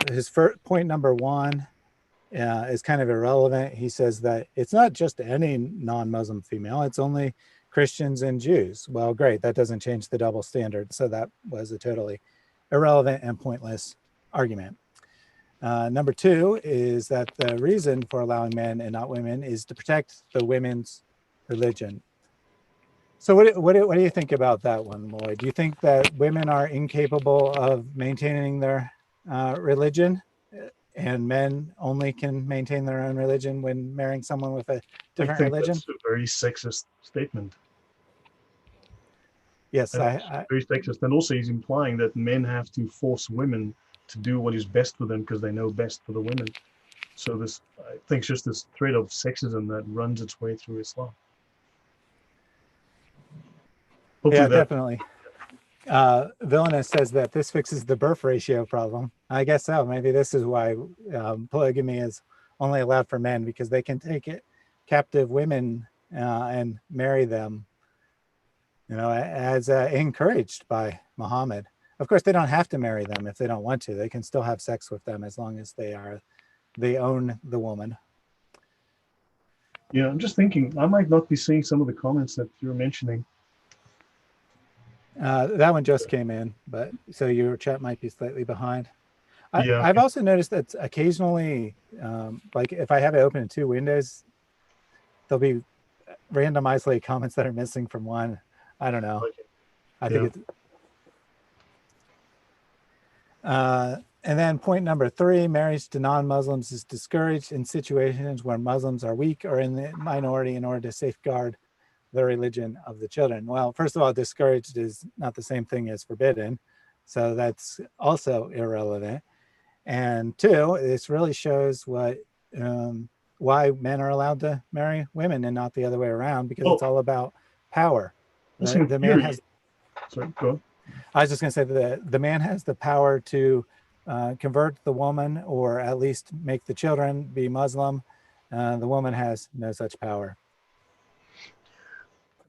A: His first point number one is kind of irrelevant. He says that it's not just any non-Muslim female, it's only Christians and Jews. Well, great, that doesn't change the double standard. So that was a totally irrelevant and pointless argument. Number two is that the reason for allowing men and not women is to protect the women's religion. So what do you think about that one, Lloyd? Do you think that women are incapable of maintaining their religion, and men only can maintain their own religion when marrying someone with a
B: I
A: different
B: think
A: religion?
B: that's a very sexist statement.
A: Yes,
B: I think it's very sexist, and also he's implying that men have to force women to do what is best for them because they know best for the women. So this, I think, it's just this thread of sexism that runs its way through Islam. Hopefully
A: yeah,
B: that.
A: definitely. Villainous says that this fixes the birth ratio problem. I guess so. Maybe this is why polygamy is only allowed for men, because they can take it captive women and marry them, as encouraged by Muhammad. Of course, they don't have to marry them if they don't want to. They can still have sex with them as long as they own the woman.
B: Yeah, I'm just thinking I might not be seeing some of the comments that you're mentioning.
A: That one just came in, but so your chat might be slightly behind.
B: Yeah,
A: I've also noticed that occasionally, like if I have it open in two windows, there'll be random isolated comments that are missing from one. I don't know. I think it's. And then point number three, marriage to non-Muslims is discouraged in situations where Muslims are weak or in the minority in order to safeguard the religion of the children. Well, first of all, discouraged is not the same thing as forbidden. So that's also irrelevant. And two, this really shows why men are allowed to marry women and not the other way around, because it's all about power. The man has.
B: Sorry, go on.
A: I was just going to say that the man has the power to convert the woman, or at least make the children be Muslim. The woman has no such power.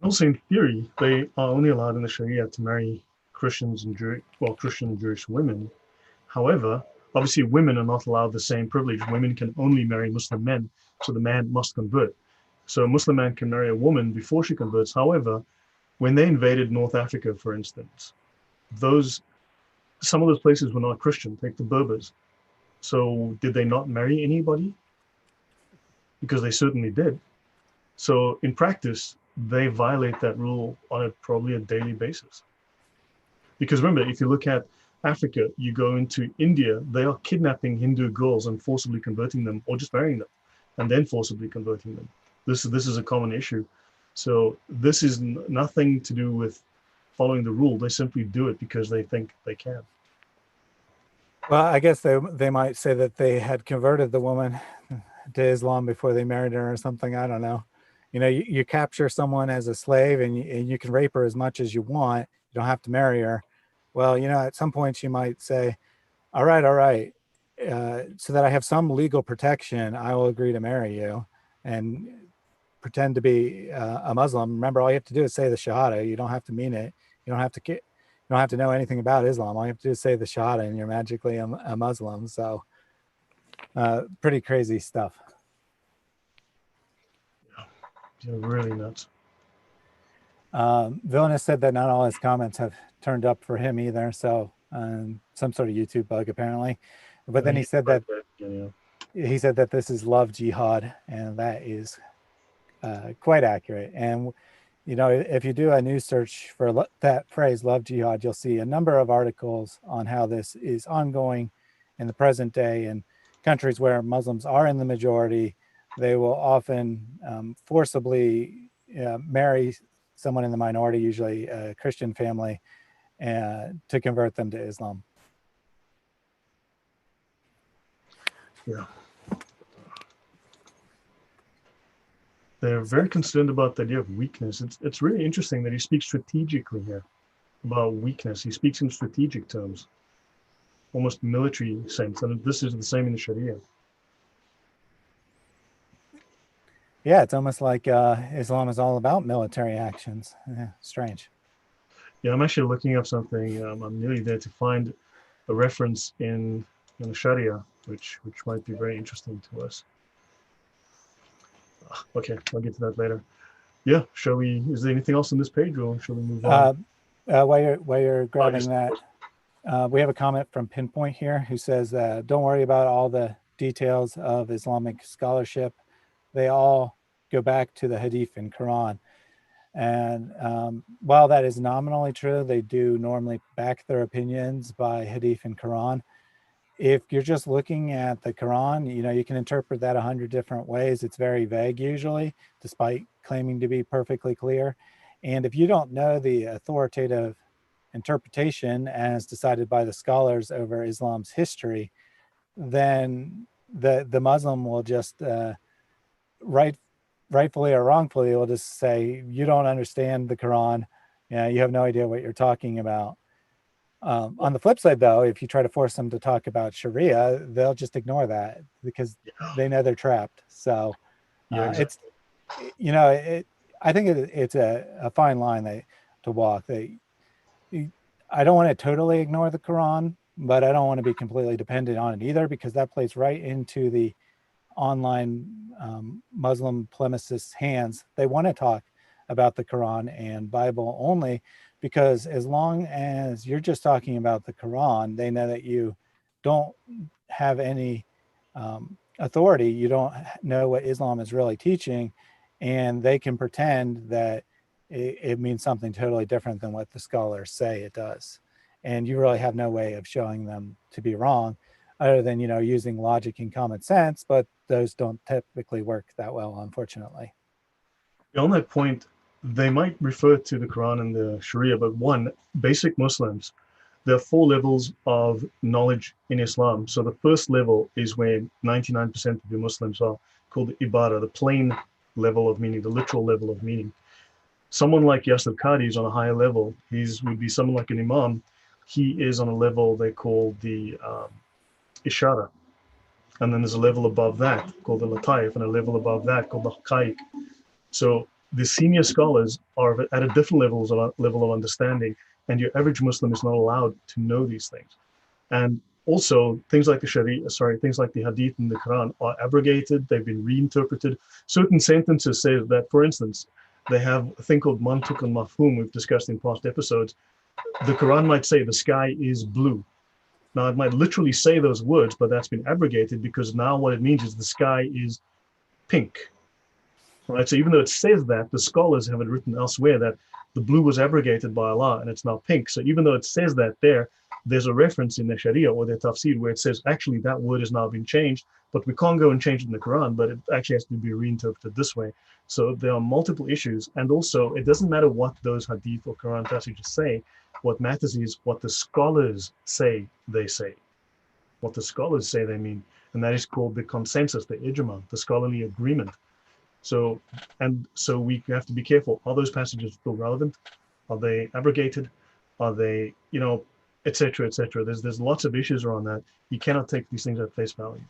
B: Also, in theory, they are only allowed in the Sharia to marry Christians and Christian and Jewish women. However, obviously, women are not allowed the same privilege. Women can only marry Muslim men, so the man must convert. So a Muslim man can marry a woman before she converts. However, when they invaded North Africa, for instance, some of those places were not Christian, like the Berbers. So did they not marry anybody? Because they certainly did. So in practice, they violate that rule on probably a daily basis. Because remember, if you look at Africa, you go into India, they are kidnapping Hindu girls and forcibly converting them or just marrying them. and then forcibly converting them. This is a common issue. So this is nothing to do with following the rule. They simply do it because they think they can.
A: Well, I guess they might say that they had converted the woman to Islam before they married her or something. I don't know. You capture someone as a slave and you can rape her as much as you want. You don't have to marry her. Well, at some point you might say, all right, all right. So that I have some legal protection, I will agree to marry you and pretend to be a Muslim. Remember, all you have to do is say the Shahada. You don't have to mean it. You don't have to. You don't have to know anything about Islam. All you have to do is say the Shahada, and you're magically a Muslim. So, pretty crazy stuff.
B: Yeah, really nuts.
A: Villainous said that not all his comments have turned up for him either. So, some sort of YouTube bug apparently. But then he said that this is love jihad, and that is quite accurate. And if you do a news search for that phrase, love jihad, you'll see a number of articles on how this is ongoing in the present day in countries where Muslims are in the majority. They will often forcibly marry someone in the minority, usually a Christian family, to convert them to Islam.
B: Yeah. They're very concerned about the idea of weakness. It's really interesting that he speaks strategically here about weakness. He speaks in strategic terms, almost military sense. And this is the same in the Sharia.
A: Yeah, it's almost like Islam is all about military actions. Strange.
B: Yeah, I'm actually looking up something. I'm nearly there to find a reference in the Sharia, which might be very interesting to us. Okay, I'll get to that later. Yeah, shall we? Is there anything else on this page, or shall we move on?
A: While you're grabbing that, we have a comment from Pinpoint here who says, "Don't worry about all the details of Islamic scholarship. They all go back to the Hadith and Quran." And while that is nominally true, they do normally back their opinions by Hadith and Quran. If you're just looking at the Quran, you can interpret that 100 different ways. It's very vague usually, despite claiming to be perfectly clear. And if you don't know the authoritative interpretation as decided by the scholars over Islam's history, then the Muslim will just rightfully or wrongfully will just say, you don't understand the Quran. You have no idea what you're talking about. On the flip side, though, if you try to force them to talk about Sharia, they'll just ignore that because they know they're trapped. So exactly. I think it's a fine line to walk. I don't want to totally ignore the Quran, but I don't want to be completely dependent on it either, because that plays right into the online Muslim polemicists' hands. They want to talk about the Quran and Bible only, because as long as you're just talking about the Quran, they know that you don't have any authority. You don't know what Islam is really teaching, and they can pretend that it means something totally different than what the scholars say it does. And you really have no way of showing them to be wrong, other than, using logic and common sense, but those don't typically work that well, unfortunately.
B: On that point, they might refer to the Quran and the Sharia, but basic Muslims, there are 4 levels of knowledge in Islam. So the first level is where 99% of the Muslims are, called the ibadah, the plain level of meaning, the literal level of meaning. Someone like Yasir Qadi is on a higher level. Would be someone like an imam. He is on a level they call the ishara. And then there's a level above that called the lataif, and a level above that called the haqaiq. So the senior scholars are at a different level of understanding, and your average Muslim is not allowed to know these things. And also, things like things like the Hadith and the Quran are abrogated. They've been reinterpreted. Certain sentences say that, for instance, they have a thing called mantuk and mafhum we've discussed in past episodes. The Quran might say the sky is blue. Now, it might literally say those words, but that's been abrogated, because now what it means is the sky is pink. Right? So even though it says that, the scholars have it written elsewhere that the blue was abrogated by Allah and it's now pink. So even though it says that there, there's a reference in the Sharia or the Tafsir where it says, actually, that word has now been changed, but we can't go and change it in the Quran, but it actually has to be reinterpreted this way. So there are multiple issues. And also, it doesn't matter what those Hadith or Quran passages say. What matters is what the scholars say they say, what the scholars say they mean. And that is called the consensus, the ijma, the scholarly agreement. So, and so we have to be careful. Are those passages still relevant? Are they abrogated? Are they, et cetera, et cetera? There's lots of issues around that. You cannot take these things at face value.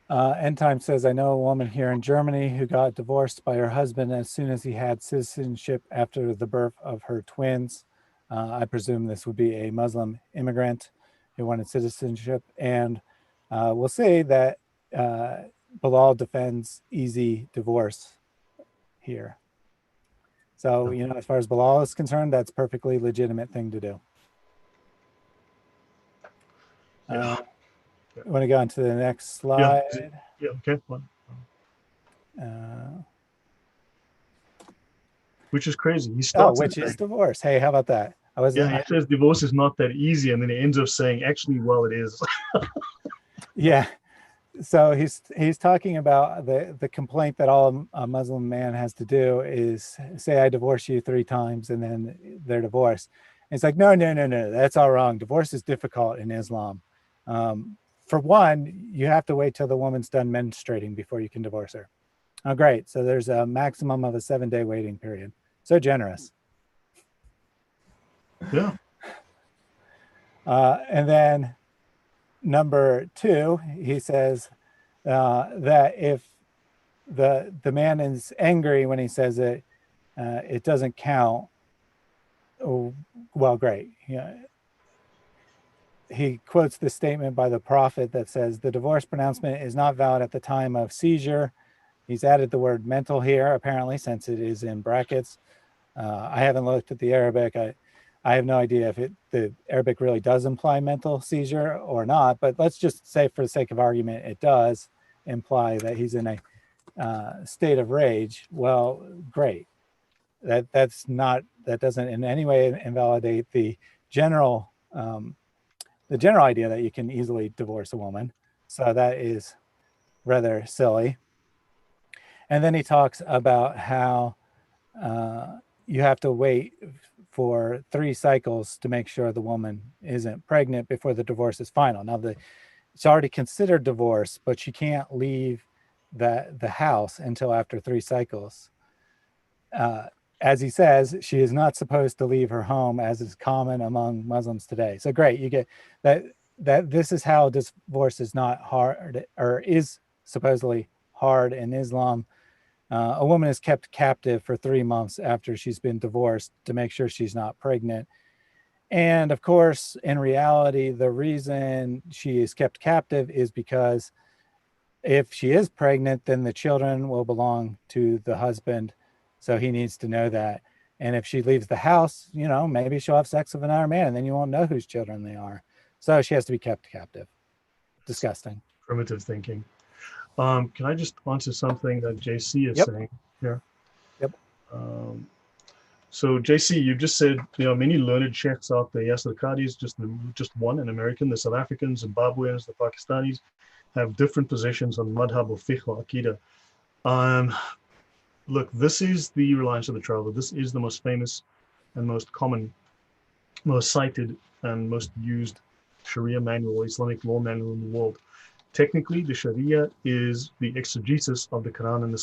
A: End Time says, I know a woman here in Germany who got divorced by her husband as soon as he had citizenship after the birth of her twins. I presume this would be a Muslim immigrant who wanted citizenship. And we'll say that Bilal defends easy divorce here. So, as far as Bilal is concerned, that's a perfectly legitimate thing to do.
B: Yeah.
A: Want to go on to the next slide?
B: Yeah, okay. Which is crazy. He starts
A: which is divorce. Hey, how about that?
B: He says divorce is not that easy, and then he ends up saying, actually, well, it is.
A: Yeah. So he's talking about the complaint that all a Muslim man has to do is say, I divorce you 3 times, and then they're divorced. And it's like, no, that's all wrong. Divorce is difficult in Islam. For one, you have to wait till the woman's done menstruating before you can divorce her. Oh, great. So there's a maximum of a 7-day waiting period. So generous.
B: Yeah.
A: And then number 2, he says that if the man is angry when he says it, it doesn't count. Oh, well, great. Yeah. He quotes the statement by the Prophet that says the divorce pronouncement is not valid at the time of seizure. He's added the word mental here, apparently, since it is in brackets. I haven't looked at the Arabic. I have no idea if the Arabic really does imply mental seizure or not, but let's just say for the sake of argument, it does imply that he's in a state of rage. Well, great. That doesn't in any way invalidate the general idea that you can easily divorce a woman. So that is rather silly. And then he talks about how you have to wait for 3 cycles to make sure the woman isn't pregnant before the divorce is final. Now, it's already considered divorce, but she can't leave the house until after 3 cycles. As he says, she is not supposed to leave her home, as is common among Muslims today. So great, you get that this is how divorce is not hard, or is supposedly hard in Islam. A woman is kept captive for 3 months after she's been divorced to make sure she's not pregnant. And of course, in reality, the reason she is kept captive is because if she is pregnant, then the children will belong to the husband. So he needs to know that. And if she leaves the house, maybe she'll have sex with another man, and then you won't know whose children they are. So she has to be kept captive. Disgusting.
B: Primitive thinking. Can I just answer something that JC is saying here?
A: Yep.
B: So JC, you just said, many learned sheikhs out there. Yasser Qadi is just one, an American. The South Africans, Zimbabweans, the Pakistanis have different positions on madhab or fiqh or aqidah. Look, this is the reliance of the traveler. This is the most famous and most common, most cited and most used Sharia manual, Islamic law manual in the world. Technically, the Sharia is the exegesis of the Quran and the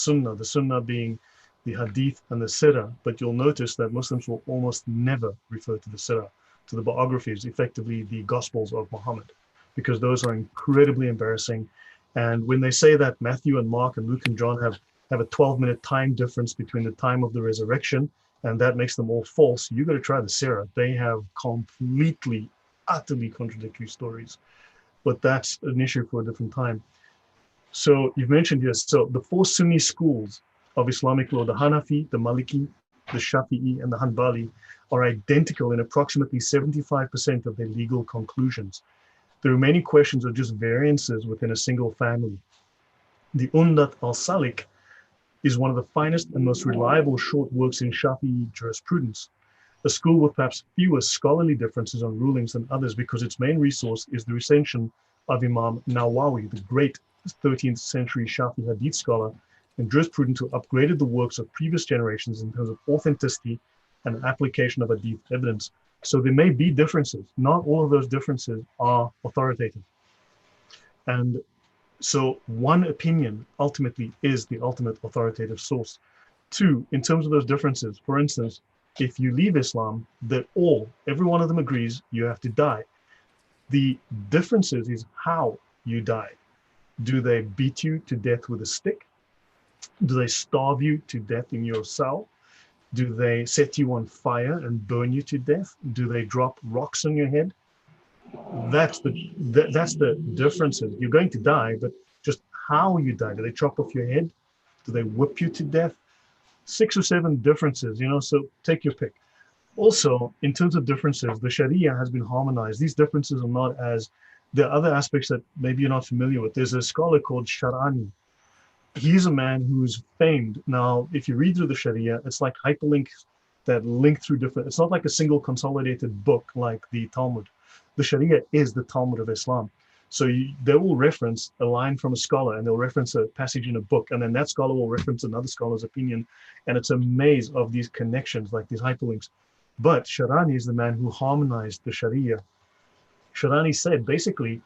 B: Sunnah being the Hadith and the Sirah. But you'll notice that Muslims will almost never refer to the Sirah, to the biographies, effectively the Gospels of Muhammad, because those are incredibly embarrassing. And when they say that Matthew and Mark and Luke and John have a 12-minute time difference between the time of the resurrection, and that makes them all false, you got to try the Sirah. They have completely, utterly contradictory stories. But that's an issue for a different time. So you've mentioned here, so the 4 Sunni schools of Islamic law, the Hanafi, the Maliki, the Shafi'i, and the Hanbali, are identical in approximately 75% of their legal conclusions. The remaining questions are just variances within a single family. The Umdat al-Salik is one of the finest and most reliable short works in Shafi'i jurisprudence. a school with perhaps fewer scholarly differences on rulings than others because its main resource is the recension of Imam Nawawi, the great 13th century Shafi Hadith scholar and jurisprudent who upgraded the works of previous generations in terms of authenticity and application of Hadith evidence. So there may be differences. Not all of those differences are authoritative. And so one opinion ultimately is the ultimate authoritative source. Two, in terms of those differences, for instance, if you leave Islam, every one of them agrees you have to die. The differences is how you die. Do they beat you to death with a stick? Do they starve you to death in your cell? Do they set you on fire and burn you to death? Do they drop rocks on your head? That's the differences. You're going to die, but just how you die. Do they chop off your head? Do they whip you to death? 6 or 7 differences, so take your pick. Also, in terms of differences, the Sharia has been harmonized. These differences are not as, there are other aspects that maybe you're not familiar with. There's a scholar called Sharani. He's a man who's famed. Now, if you read through the Sharia, it's like hyperlinks that link through different, it's not like a single consolidated book like the Talmud. The Sharia is the Talmud of Islam. So they will reference a line from a scholar and they'll reference a passage in a book, and then that scholar will reference another scholar's opinion. And it's a maze of these connections, like these hyperlinks. But Sharani is the man who harmonized the Sharia. Sharani said basically,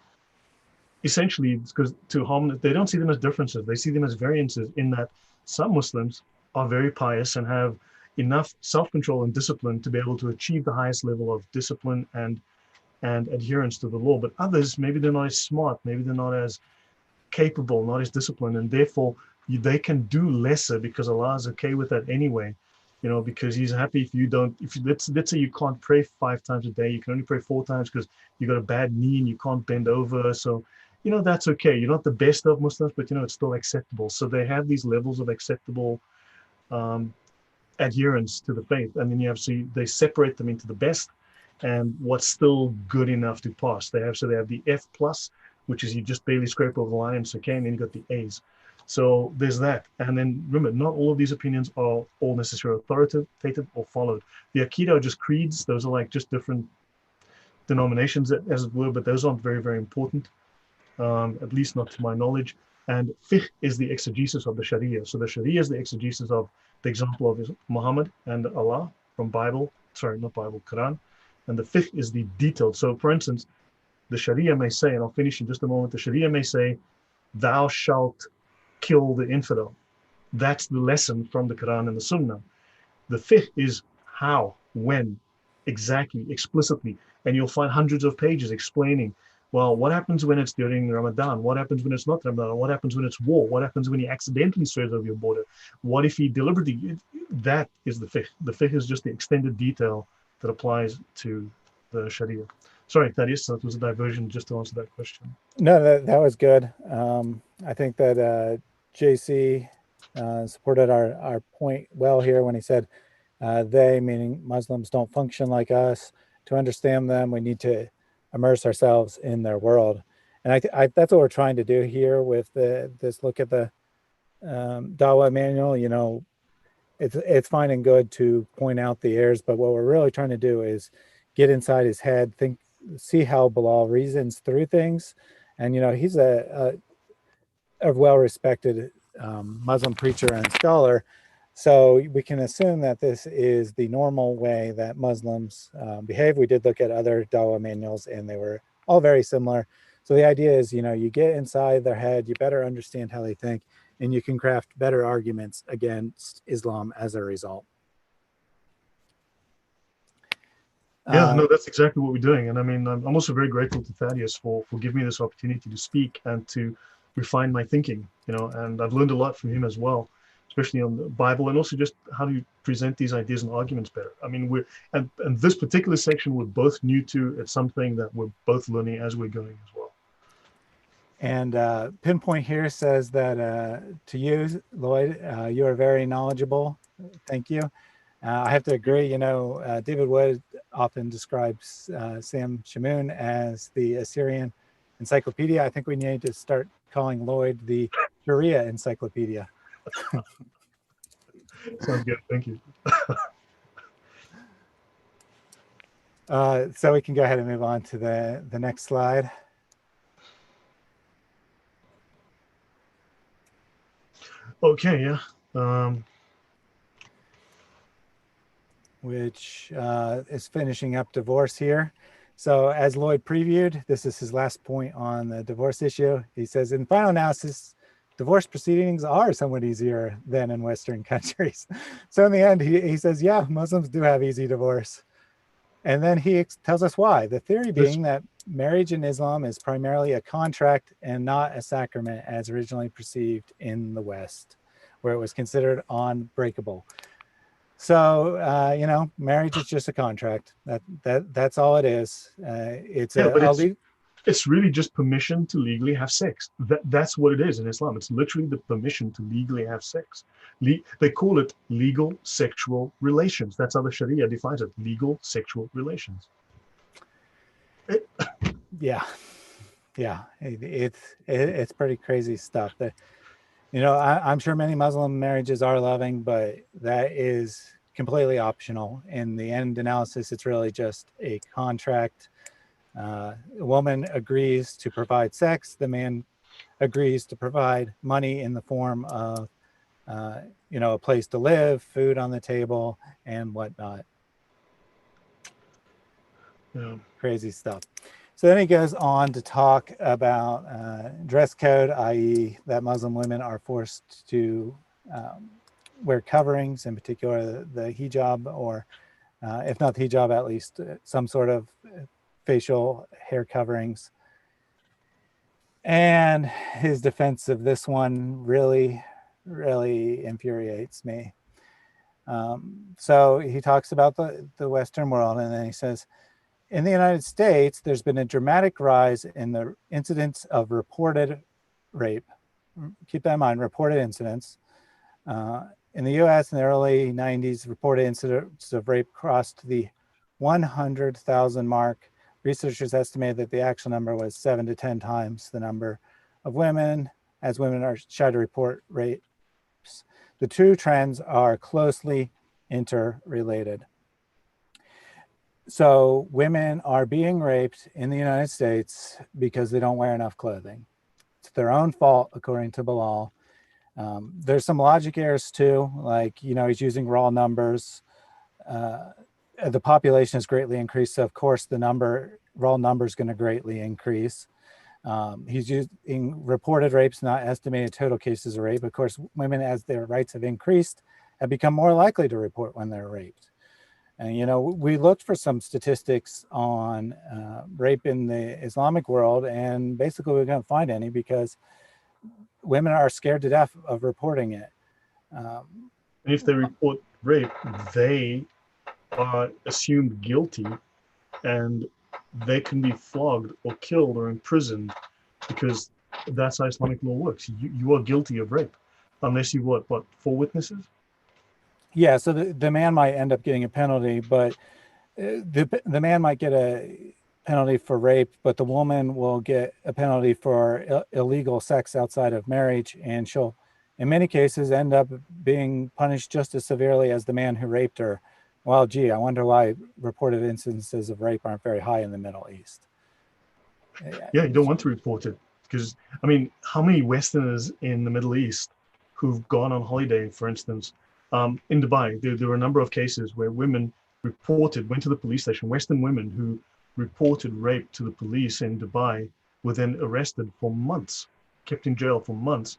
B: essentially, because to harmonize, they don't see them as differences, they see them as variances, in that some Muslims are very pious and have enough self-control and discipline to be able to achieve the highest level of discipline and adherence to the law. But others, maybe they're not as smart, maybe they're not as capable, not as disciplined, and therefore they can do lesser because Allah is okay with that anyway. Because He's happy if you don't. If let's say you can't pray 5 times a day, you can only pray 4 times because you got a bad knee and you can't bend over. So, that's okay. You're not the best of Muslims, but it's still acceptable. So they have these levels of acceptable um, adherence to the faith, and then they separate them into the best and what's still good enough to pass. They have the F plus, which is you just barely scrape over the line, it's okay, and then you got the A's. So there's that. And then remember, not all of these opinions are all necessarily authoritative or followed. The Akida are just creeds. Those are like just different denominations, as it were, but those aren't very, very important, at least not to my knowledge. And fiqh is the exegesis of the Sharia. So the Sharia is the exegesis of the example of Muhammad and Allah from Quran. And the fiqh is the detailed. So for instance, the Sharia may say, and I'll finish in just a moment, the Sharia may say, thou shalt kill the infidel. That's the lesson from the Quran and the Sunnah. The fiqh is how, when, exactly, explicitly. And you'll find hundreds of pages explaining, well, what happens when it's during Ramadan? What happens when it's not Ramadan? What happens when it's war? What happens when he accidentally swears over your border? What if he deliberately? That is the fiqh. The fiqh is just the extended detail that applies to the Sharia. Sorry, Thaddeus, that was a diversion just to answer that question.
A: No, that was good. I think that JC supported our point well here when he said they, meaning Muslims, don't function like us. To understand them, we need to immerse ourselves in their world. And that's what we're trying to do here with this look at the Dawa manual. It's fine and good to point out the errors, but what we're really trying to do is get inside his head, see how Bilal reasons through things. And he's a well-respected Muslim preacher and scholar, so we can assume that this is the normal way that Muslims behave. We did look at other Dawa manuals, and they were all very similar. So the idea is, you get inside their head, you better understand how they think, and you can craft better arguments against Islam as a result.
B: Yeah, no, that's exactly what we're doing. And I mean, I'm also very grateful to Thaddeus for giving me this opportunity to speak and to refine my thinking, and I've learned a lot from him as well, especially on the Bible, and also just how to present these ideas and arguments better. I mean, and this particular section we're both new to. It's something that we're both learning as we're going as well.
A: And Pinpoint here says that to you, Lloyd, you are very knowledgeable. Thank you. I have to agree, David Wood often describes Sam Shamoun as the Assyrian encyclopedia. I think we need to start calling Lloyd the Sharia encyclopedia.
B: Sounds good. Thank you.
A: So we can go ahead and move on to the next slide.
B: Okay, yeah.
A: Which is finishing up divorce here. So as Lloyd previewed, this is his last point on the divorce issue. He says, in final analysis, divorce proceedings are somewhat easier than in Western countries. So in the end, he says, yeah, Muslims do have easy divorce. And then he tells us why. The theory being that marriage in Islam is primarily a contract and not a sacrament as originally perceived in the West, where it was considered unbreakable. So marriage is just a contract. That's all it is. It's
B: Yeah, but
A: a
B: it's really just permission to legally have sex. That's what it is in Islam. It's literally the permission to legally have sex. They call it legal sexual relations. That's how the Sharia defines it: legal sexual relations.
A: yeah, it's pretty crazy stuff. That I'm sure many Muslim marriages are loving, but that is completely optional. In the end analysis, it's really just a contract. A woman agrees to provide sex. The man agrees to provide money in the form of, a place to live, food on the table, and whatnot.
B: Yeah.
A: Crazy stuff. So then he goes on to talk about dress code, i.e., that Muslim women are forced to wear coverings, in particular the hijab, or if not the hijab, at least some sort of facial hair coverings. And his defense of this one really, really infuriates me. So he talks about the Western world, and then he says, in the United States, there's been a dramatic rise in the incidence of reported rape. Keep that in mind, reported incidents. In the US in the early 90s, reported incidents of rape crossed the 100,000 mark. Researchers estimated that the actual number was 7 to 10 times the number of women, as women are shy to report rapes. The two trends are closely interrelated. So women are being raped in the United States because they don't wear enough clothing. It's their own fault, according to Bilal. There's some logic errors too, like, he's using raw numbers. The population has greatly increased, so of course the raw number is going to greatly increase. He's using reported rapes, not estimated total cases of rape. Of course, women, as their rights have increased, have become more likely to report when they're raped. And, we looked for some statistics on rape in the Islamic world, and basically we couldn't find any because women are scared to death of reporting it.
B: And if they report rape, they are assumed guilty, and they can be flogged or killed or imprisoned, because that's how Islamic law works. You are guilty of rape unless you what 4 witnesses.
A: Yeah, so the man might end up getting a penalty, but the man might get a penalty for rape, but the woman will get a penalty for illegal sex outside of marriage, and she'll, in many cases, end up being punished just as severely as the man who raped her. Well, gee, I wonder why reported instances of rape aren't very high in the Middle East.
B: Yeah, you don't want to report it because, I mean, how many Westerners in the Middle East who've gone on holiday, for instance, in Dubai, there were a number of cases where women went to the police station, Western women who reported rape to the police in Dubai were then arrested for months, kept in jail for months,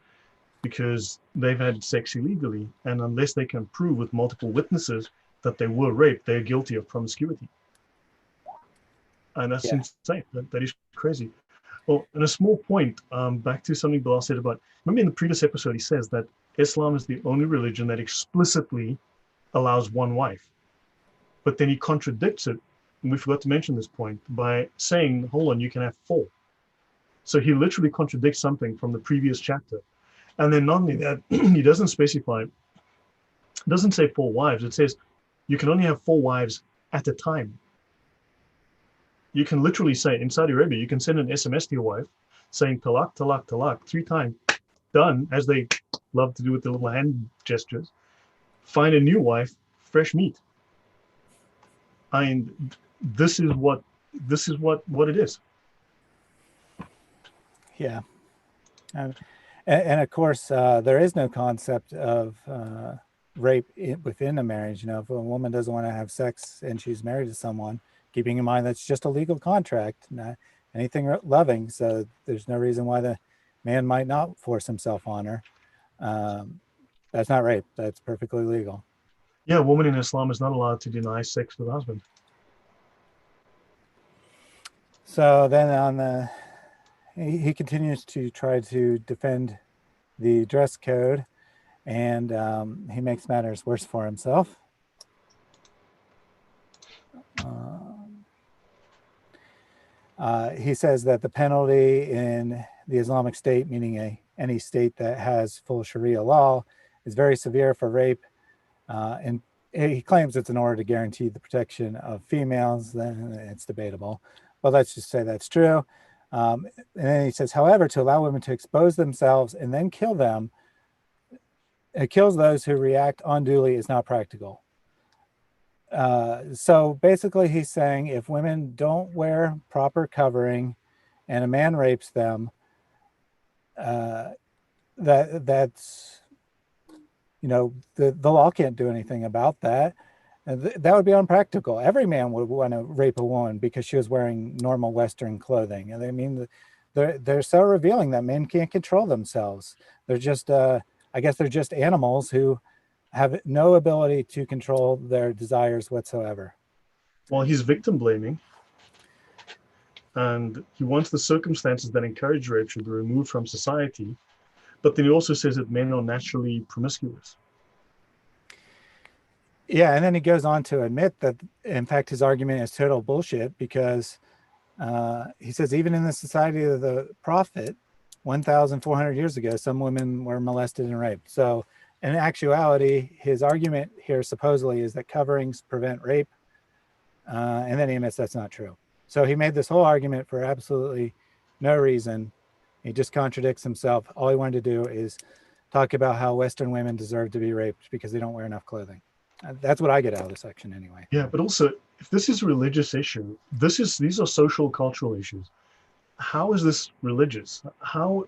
B: because they've had sex illegally. And unless they can prove with multiple witnesses that they were raped, they're guilty of promiscuity. And that's
A: Yeah.
B: insane. That is crazy. Well, and a small point, back to something Bilal said about, remember in the previous episode, he says that Islam is the only religion that explicitly allows one wife. But then he contradicts it, and we forgot to mention this point, by saying, hold on, you can have 4. So he literally contradicts something from the previous chapter. And then not only that, he doesn't specify, doesn't say 4 wives, it says you can only have 4 wives at a time. You can literally say, in Saudi Arabia, you can send an SMS to your wife saying talak, talak, talak 3 times, done, as they love to do with the little hand gestures. Find a new wife, fresh meat. And this is what it is.
A: Yeah. And of course, there is no concept of rape within a marriage. You know, if a woman doesn't want to have sex and she's married to someone, keeping in mind that's just a legal contract, not anything loving. So there's no reason why the man might not force himself on her. That's not rape. That's perfectly legal.
B: Yeah, a woman in Islam is not allowed to deny sex with her husband.
A: So then he continues to try to defend the dress code, and he makes matters worse for himself. He says that the penalty in the Islamic State, meaning any state that has full Sharia law, is very severe for rape. And he claims it's in order to guarantee the protection of females. Then it's debatable, but let's just say that's true. And then he says, however, to allow women to expose themselves and then kill them, it kills those who react unduly is not practical. So basically he's saying if women don't wear proper covering and a man rapes them, that's, you know, the law can't do anything about that. That would be unpractical. Every man would want to rape a woman because she was wearing normal Western clothing. And I mean, they're so revealing that men can't control themselves. They're just, I guess they're just animals who have no ability to control their desires whatsoever.
B: Well, he's victim blaming, and he wants the circumstances that encourage rape should be removed from society. But then he also says that men are naturally promiscuous.
A: Yeah, and then he goes on to admit that, in fact, his argument is total bullshit because he says even in the society of the Prophet, 1,400 years ago, some women were molested and raped. So in actuality, his argument here supposedly is that coverings prevent rape, and then he admits that's not true. So he made this whole argument for absolutely no reason. He just contradicts himself. All he wanted to do is talk about how Western women deserve to be raped because they don't wear enough clothing. That's what I get out of the section anyway.
B: Yeah, but also, if this is a religious issue, these are social cultural issues. How is this religious? How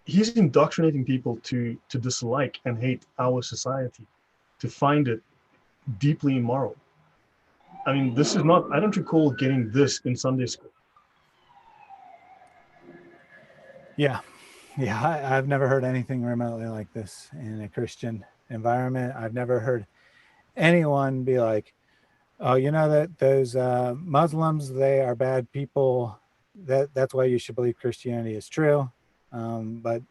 B: he's indoctrinating people to dislike and hate our society, to find it deeply immoral. I mean, this is not, I don't recall getting this in Sunday school.
A: Yeah. I've never heard anything remotely like this in a Christian environment. I've never heard anyone be like, oh, you know that those Muslims, they are bad people. That's why you should believe Christianity is true. But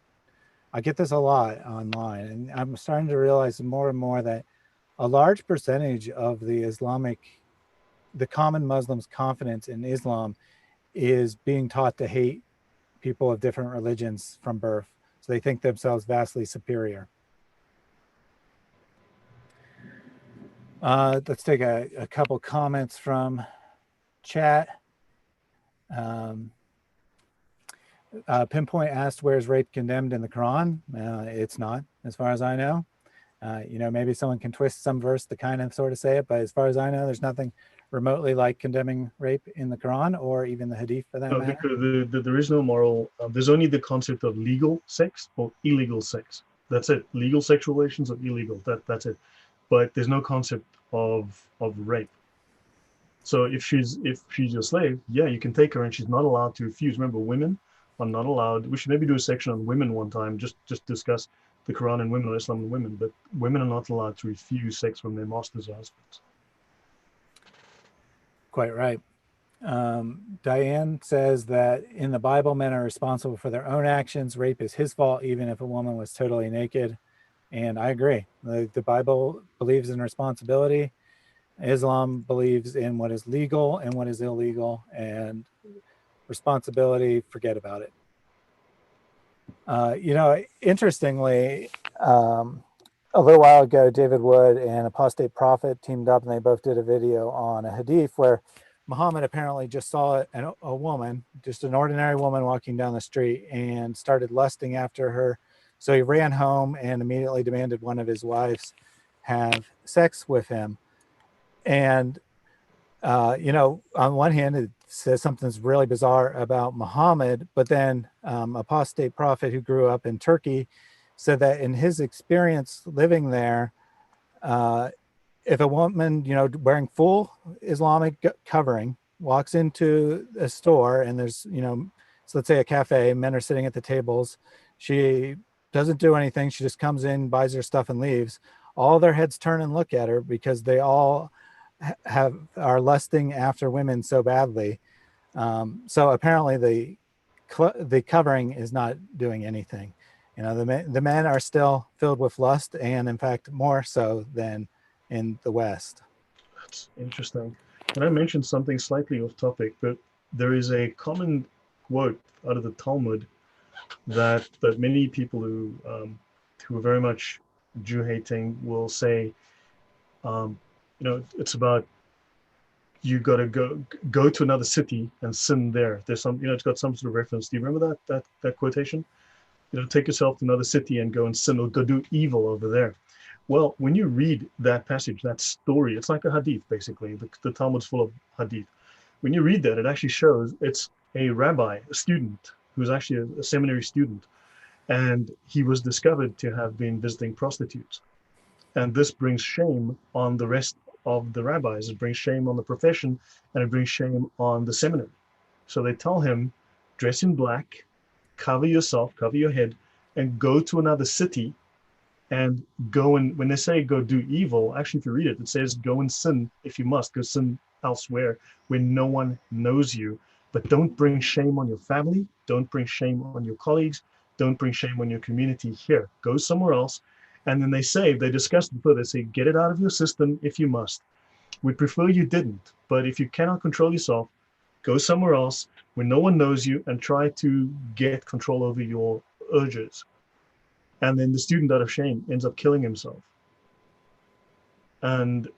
A: I get this a lot online, and I'm starting to realize more and more that a large percentage of the common Muslims' confidence in Islam is being taught to hate people of different religions from birth. So they think themselves vastly superior. Let's take a couple comments from chat. Pinpoint asked, where's rape condemned in the Quran? It's not, as far as I know. You know, maybe someone can twist some verse to kind of sort of say it, but as far as I know, there's nothing remotely like condemning rape in the Quran or even the Hadith for that
B: No,
A: matter.
B: because there is no moral, there's only the concept of legal sex or illegal sex. That's it. Legal sexual relations or illegal. That's it. But there's no concept of rape. So if she's your slave, yeah, you can take her and she's not allowed to refuse. Remember, women are not allowed. We should maybe do a section on women one time, just discuss the Quran and women or Islam and women, but women are not allowed to refuse sex from their masters or husbands.
A: Quite right. Diane says that in the Bible, men are responsible for their own actions. Rape is his fault, even if a woman was totally naked. And I agree. The Bible believes in responsibility. Islam believes in what is legal and what is illegal, and responsibility, forget about it. You know, interestingly, a little while ago, David Wood and Apostate Prophet teamed up and they both did a video on a hadith where Muhammad apparently just saw a woman, just an ordinary woman walking down the street and started lusting after her. So he ran home and immediately demanded one of his wives have sex with him. And on one hand, it says something's really bizarre about Muhammad, but then apostate prophet who grew up in Turkey said that in his experience living there, uh, if a woman, wearing full Islamic covering walks into a store and there's, so let's say a cafe, men are sitting at the tables, she doesn't do anything. She just comes in, buys her stuff and leaves. All their heads turn and look at her because they all are lusting after women so badly. So apparently the covering is not doing anything. The men are still filled with lust, and in fact more so than in the West.
B: That's interesting. And I mentioned something slightly off topic, but there is a common quote out of the Talmud that many people who are very much Jew hating will say, it's about you got to go to another city and sin there. There's some, it's got some sort of reference. Do you remember that quotation? Take yourself to another city and go and sin or go do evil over there. Well, when you read that passage, that story, it's like a hadith, basically. The Talmud's full of hadith. When you read that, it actually shows it's a rabbi, a student, who's actually a seminary student. And he was discovered to have been visiting prostitutes. And this brings shame on the rest of the rabbis. It brings shame on the profession, and it brings shame on the seminary. So they tell him, dress in black, cover yourself, cover your head, and go to another city and go and, when they say go do evil, actually, if you read it, it says go and sin if you must, go sin elsewhere where no one knows you. But don't bring shame on your family. Don't bring shame on your colleagues. Don't bring shame on your community here. Go somewhere else. And then they discuss it further. They say, get it out of your system if you must. We'd prefer you didn't. But if you cannot control yourself, go somewhere else where no one knows you and try to get control over your urges. And then the student, out of shame, ends up killing himself. And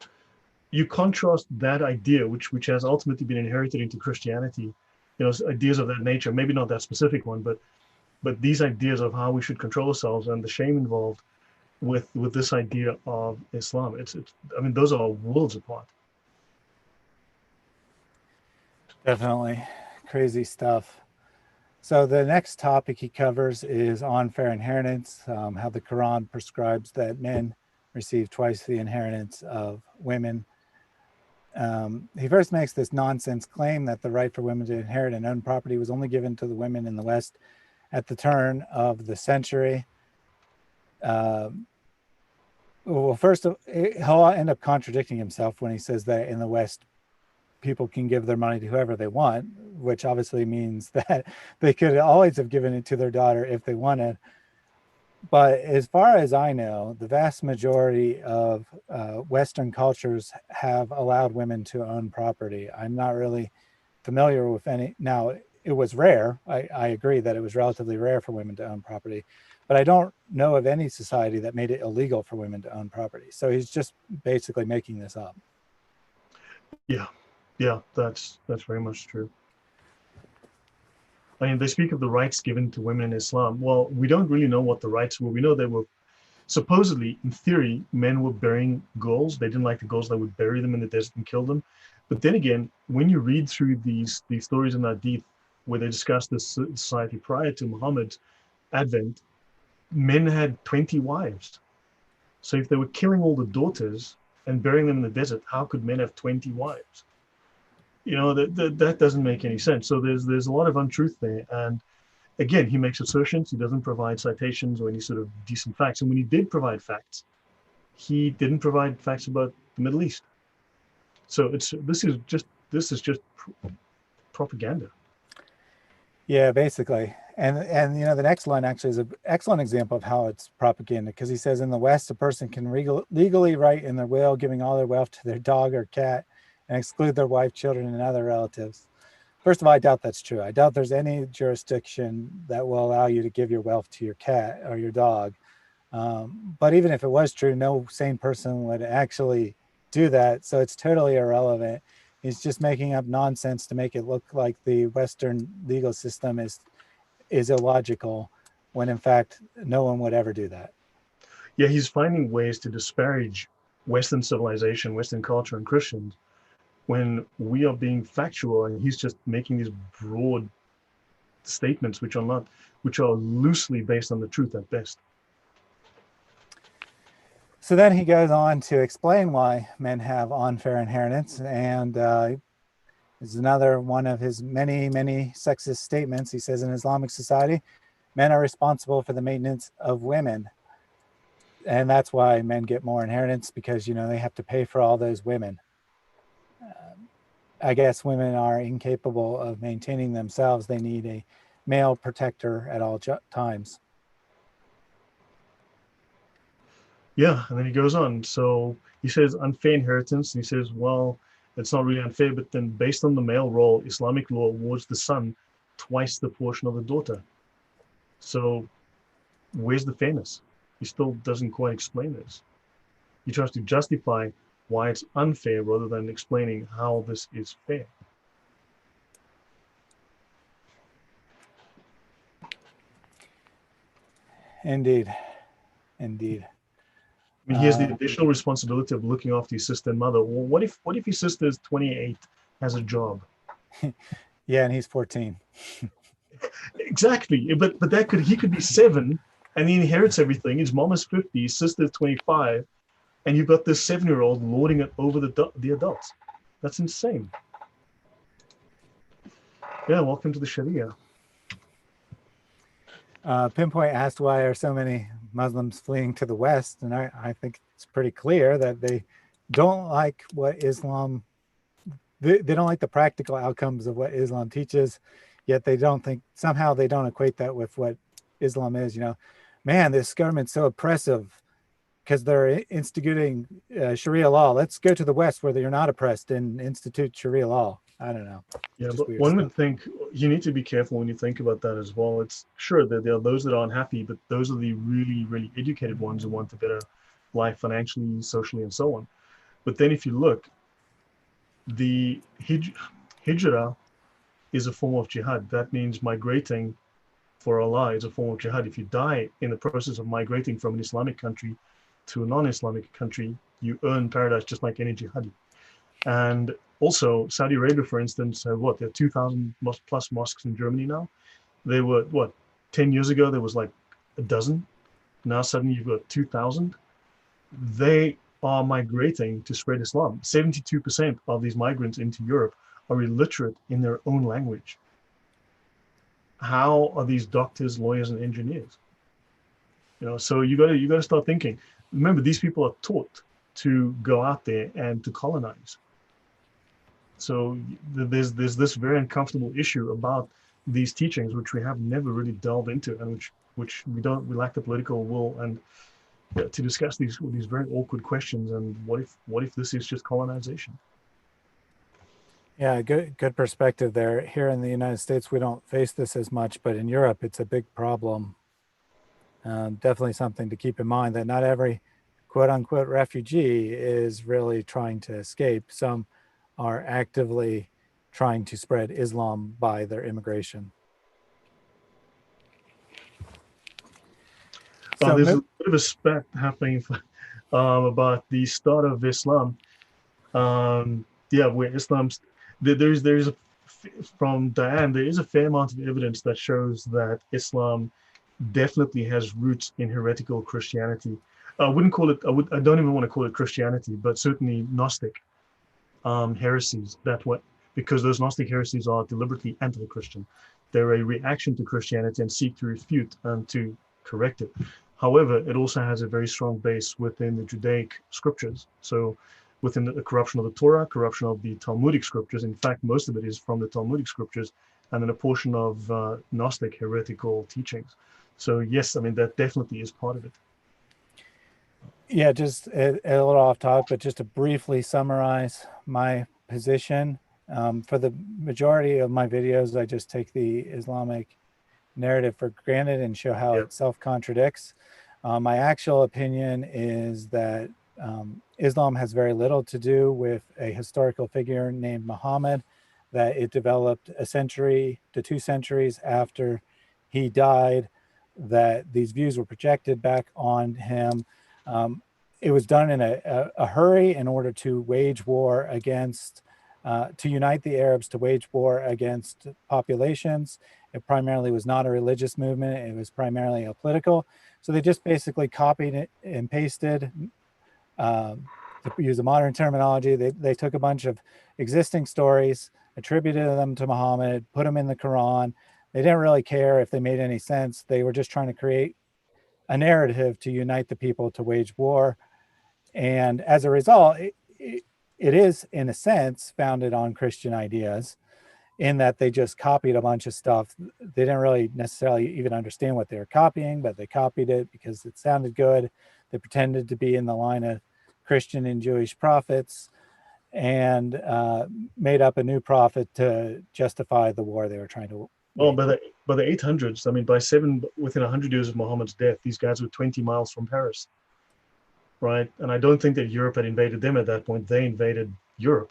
B: you contrast that idea, which has ultimately been inherited into Christianity, ideas of that nature, maybe not that specific one, but these ideas of how we should control ourselves and the shame involved with this idea of Islam. It's I mean, those are worlds apart.
A: Definitely crazy stuff. So the next topic he covers is unfair inheritance, how the Quran prescribes that men receive twice the inheritance of women. He first makes this nonsense claim that the right for women to inherit and own property was only given to the women in the West at the turn of the century. Well, first, he'll end up contradicting himself when he says that in the West, people can give their money to whoever they want, which obviously means that they could always have given it to their daughter if they wanted. But as far as I know, the vast majority of Western cultures have allowed women to own property. I'm not really familiar with any. Now, it was rare. I agree that it was relatively rare for women to own property, but I don't know of any society that made it illegal for women to own property. So he's just basically making this up.
B: Yeah, that's very much true. I mean, they speak of the rights given to women in Islam. Well, we don't really know what the rights were. We know they were supposedly, in theory, men were burying girls. They didn't like the girls; they would bury them in the desert and kill them. But then again, when you read through these stories in Hadith, where they discuss this society prior to Muhammad's advent, men had 20 wives. So if they were killing all the daughters and burying them in the desert, how could men have 20 wives? That doesn't make any sense. So there's a lot of untruth there. And again, he makes assertions. He doesn't provide citations or any sort of decent facts. And when he did provide facts, he didn't provide facts about the Middle East. So this is just propaganda.
A: Yeah, basically. And the next line actually is an excellent example of how it's propaganda, because he says in the West, a person can legally write in their will giving all their wealth to their dog or cat and exclude their wife, children, and other relatives. First of all, I doubt that's true. I doubt there's any jurisdiction that will allow you to give your wealth to your cat or your dog. But even if it was true, no sane person would actually do that. So it's totally irrelevant. He's just making up nonsense to make it look like the Western legal system is illogical, when in fact no one would ever do that.
B: Yeah, he's finding ways to disparage Western civilization, Western culture, and Christians when we are being factual and he's just making these broad statements which are loosely based on the truth at best.
A: So then he goes on to explain why men have unfair inheritance, and is another one of his many, many sexist statements. He says, in Islamic society, men are responsible for the maintenance of women. And that's why men get more inheritance, because, you know, they have to pay for all those women. I guess women are incapable of maintaining themselves. They need a male protector at all times.
B: Yeah, and then he goes on. So he says unfair inheritance. And he says, well, it's not really unfair, but then based on the male role, Islamic law awards the son twice the portion of the daughter. So where's the fairness? He still doesn't quite explain this. He tries to justify why it's unfair rather than explaining how this is fair.
A: Indeed. Indeed.
B: I mean, he has the additional responsibility of looking after his sister and mother. Well, what if his sister is 28, has a job?
A: Yeah, and he's 14.
B: Exactly. But he could be 7 and he inherits everything. His mom is 50, his sister is 25, and you've got this 7-year-old lording it over the adults. That's insane. Yeah, welcome to the Sharia.
A: Pinpoint asked, why are so many Muslims fleeing to the West? And I think it's pretty clear that they don't like what Islam, they don't like the practical outcomes of what Islam teaches, yet they don't think, somehow they don't equate that with what Islam is. You know, man, this government's so oppressive because they're instituting Sharia law. Let's go to the West where you're not oppressed and institute Sharia law. I don't know.
B: Yeah, but one would think you need to be careful when you think about that as well. It's sure that there are those that are unhappy, but those are the really, really educated ones who want a better life financially, socially, and so on. But then if you look, the hijrah is a form of jihad. That means migrating for Allah is a form of jihad. If you die in the process of migrating from an Islamic country to a non-Islamic country, you earn paradise just like any jihadi. And also, Saudi Arabia, for instance, there are 2,000 plus mosques in Germany now. They were, 10 years ago, there was like a dozen. Now suddenly you've got 2,000. They are migrating to spread Islam. 72% of these migrants into Europe are illiterate in their own language. How are these doctors, lawyers, and engineers? You know, so you got to start thinking. Remember, these people are taught to go out there and to colonize. So there's this very uncomfortable issue about these teachings, which we have never really delved into, and which we lack the political will and to discuss these very awkward questions. And what if this is just colonization?
A: Yeah, good perspective there. Here in the United States, we don't face this as much, but in Europe, it's a big problem. Definitely something to keep in mind, that not every quote unquote refugee is really trying to escape. Some are actively trying to spread Islam by their immigration. So
B: There's a bit of a spat happening about the start of Islam. Where Islam's there's a, from Diane, there is a fair amount of evidence that shows that Islam definitely has roots in heretical Christianity. I wouldn't call it. I don't even want to call it Christianity, but certainly Gnostic heresies. Because those Gnostic heresies are deliberately anti-Christian. They're a reaction to Christianity and seek to refute and to correct it. However, it also has a very strong base within the Judaic scriptures. So within the corruption of the Torah, corruption of the Talmudic scriptures. In fact, most of it is from the Talmudic scriptures, and then a portion of Gnostic heretical teachings. So yes, I mean, that definitely is part of it.
A: Yeah, just a little off topic, but just to briefly summarize my position. For the majority of my videos, I just take the Islamic narrative for granted and show how it self-contradicts. My actual opinion is that Islam has very little to do with a historical figure named Muhammad, that it developed a century to 2 centuries after he died, that these views were projected back on him. It was done in a hurry in order to wage war against to unite the Arabs to wage war against populations. It primarily was not a religious movement. It was primarily a political. So they just basically copied it and pasted, to use a modern terminology. They took a bunch of existing stories, attributed them to Muhammad, put them in the Quran. They didn't really care if they made any sense. They were just trying to create a narrative to unite the people to wage war. And as a result, it is, in a sense, founded on Christian ideas, in that they just copied a bunch of stuff. They didn't really necessarily even understand what they were copying, but they copied it because it sounded good. They pretended to be in the line of Christian and Jewish prophets, and made up a new prophet to justify the war they were trying to
B: Well,
A: wage.
B: by the 800s, I mean, within 100 years of Muhammad's death, these guys were 20 miles from Paris, right? And I don't think that Europe had invaded them at that point. They invaded Europe.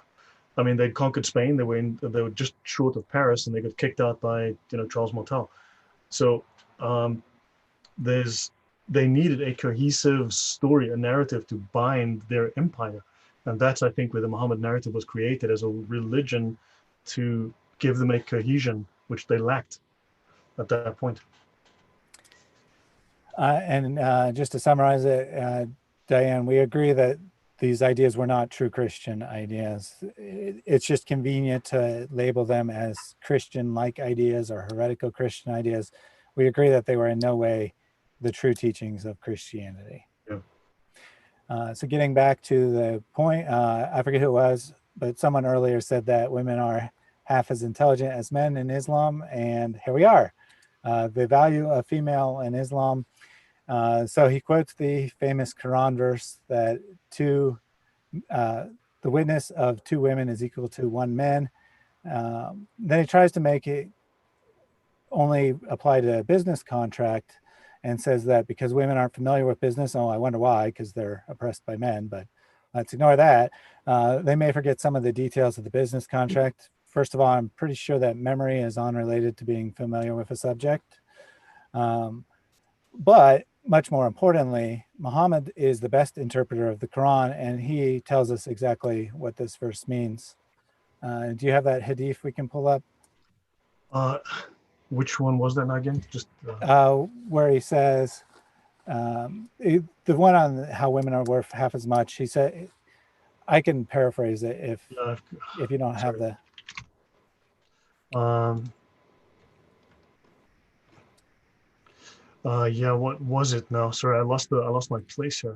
B: I mean, they'd conquered Spain. They were just short of Paris, and they got kicked out by Charles Martel. So um, there's they needed a cohesive story, a narrative to bind their empire, and that's, I think, where the Muhammad narrative was created as a religion to give them a cohesion, which they lacked at that point.
A: And just to summarize it, Diane, we agree that these ideas were not true Christian ideas. It's just convenient to label them as Christian-like ideas or heretical Christian ideas. We agree that they were in no way the true teachings of Christianity.
B: Yeah.
A: So getting back to the point, I forget who it was, but someone earlier said that women are half as intelligent as men in Islam, and here we are. The value of female in Islam. So he quotes the famous Quran verse that the witness of two women is equal to one man. Then he tries to make it only apply to a business contract, and says that because women aren't familiar with business, I wonder why, because they're oppressed by men, but let's ignore that. They may forget some of the details of the business contract. First of all, I'm pretty sure that memory is unrelated to being familiar with a subject. But much more importantly, Muhammad is the best interpreter of the Quran, and he tells us exactly what this verse means. Do you have that hadith we can pull up?
B: Which one was that again? Just
A: Where he says, the one on how women are worth half as much. He said, I can paraphrase it if you don't have the.
B: Yeah, what was it now? Sorry, I lost my place here.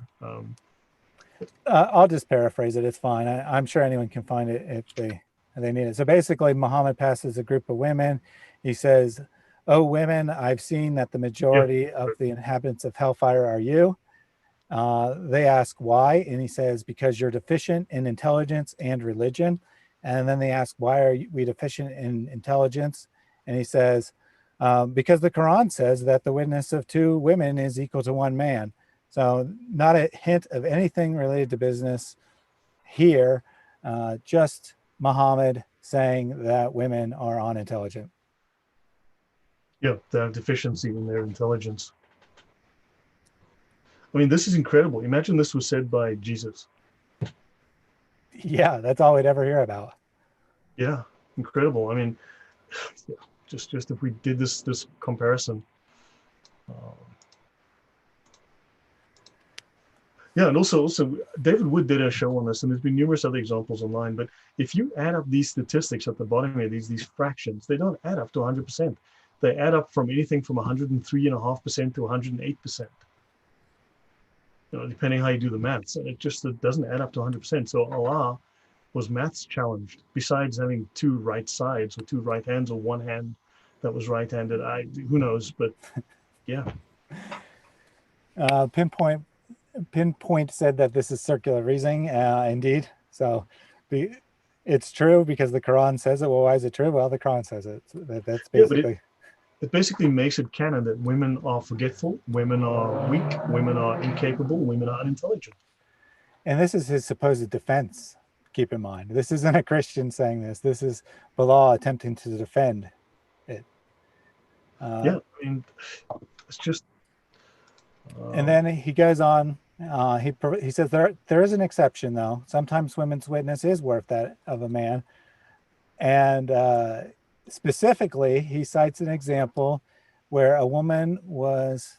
A: I'll just paraphrase it. It's fine. I'm sure anyone can find it if they need it. So basically, Muhammad passes a group of women. He says, "Oh, women, I've seen that the majority of the inhabitants of hellfire are you." They ask why, and he says, "Because you're deficient in intelligence and religion." And then they ask, "Why are we deficient in intelligence?" And he says, "Because the Quran says that the witness of two women is equal to one man." So not a hint of anything related to business here, just Muhammad saying that women are unintelligent.
B: Yeah, they have deficiency in their intelligence. I mean, this is incredible. Imagine this was said by Jesus.
A: Yeah, that's all we'd ever hear about.
B: Yeah, incredible. I mean, just if we did this comparison. Yeah, and also David Wood did a show on this, and there's been numerous other examples online. But if you add up these statistics at the bottom here, these fractions, they don't add up to 100%. They add up from anything from 103.5% to 108%. Depending how you do the maths, and it doesn't add up to 100%. So Allah was maths challenged. Besides having two right sides or two right hands or one hand that was right-handed, who knows? But yeah.
A: Pinpoint said that this is circular reasoning. Indeed. So it's true because the Quran says it. Well, why is it true? Well, the Quran says it. That's basically.
B: It basically makes it canon that women are forgetful, women are weak, women are incapable, women are unintelligent.
A: And this is his supposed defense. Keep in mind, this isn't a Christian saying this. This is Bilal attempting to defend it.
B: Yeah, I mean, it's just.
A: And then he goes on. He says there is an exception though. Sometimes women's witness is worth that of a man. And specifically, he cites an example where a woman was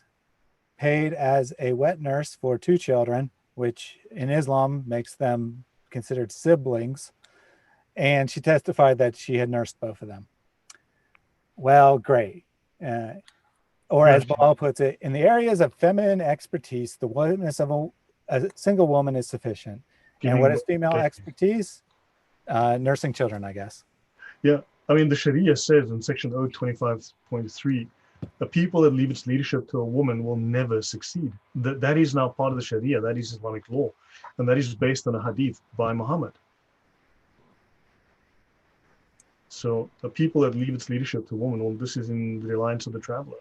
A: paid as a wet nurse for 2 children, which in Islam makes them considered siblings. And she testified that she had nursed both of them. Well, great. Or
B: Yeah,
A: as Bilal puts it, in the areas of feminine expertise, the witness of a single woman is sufficient. And
B: giving
A: what
B: birth.
A: is female
B: Okay.
A: expertise? Nursing children, I guess.
B: Yeah, I mean, the Sharia says in section 025.3, a people that leave its leadership to a woman will never succeed. That is now part of the Sharia, that is Islamic law, and that is based on a hadith by Muhammad. So the people that leave its leadership to a woman, well, this is in the reliance of the traveler.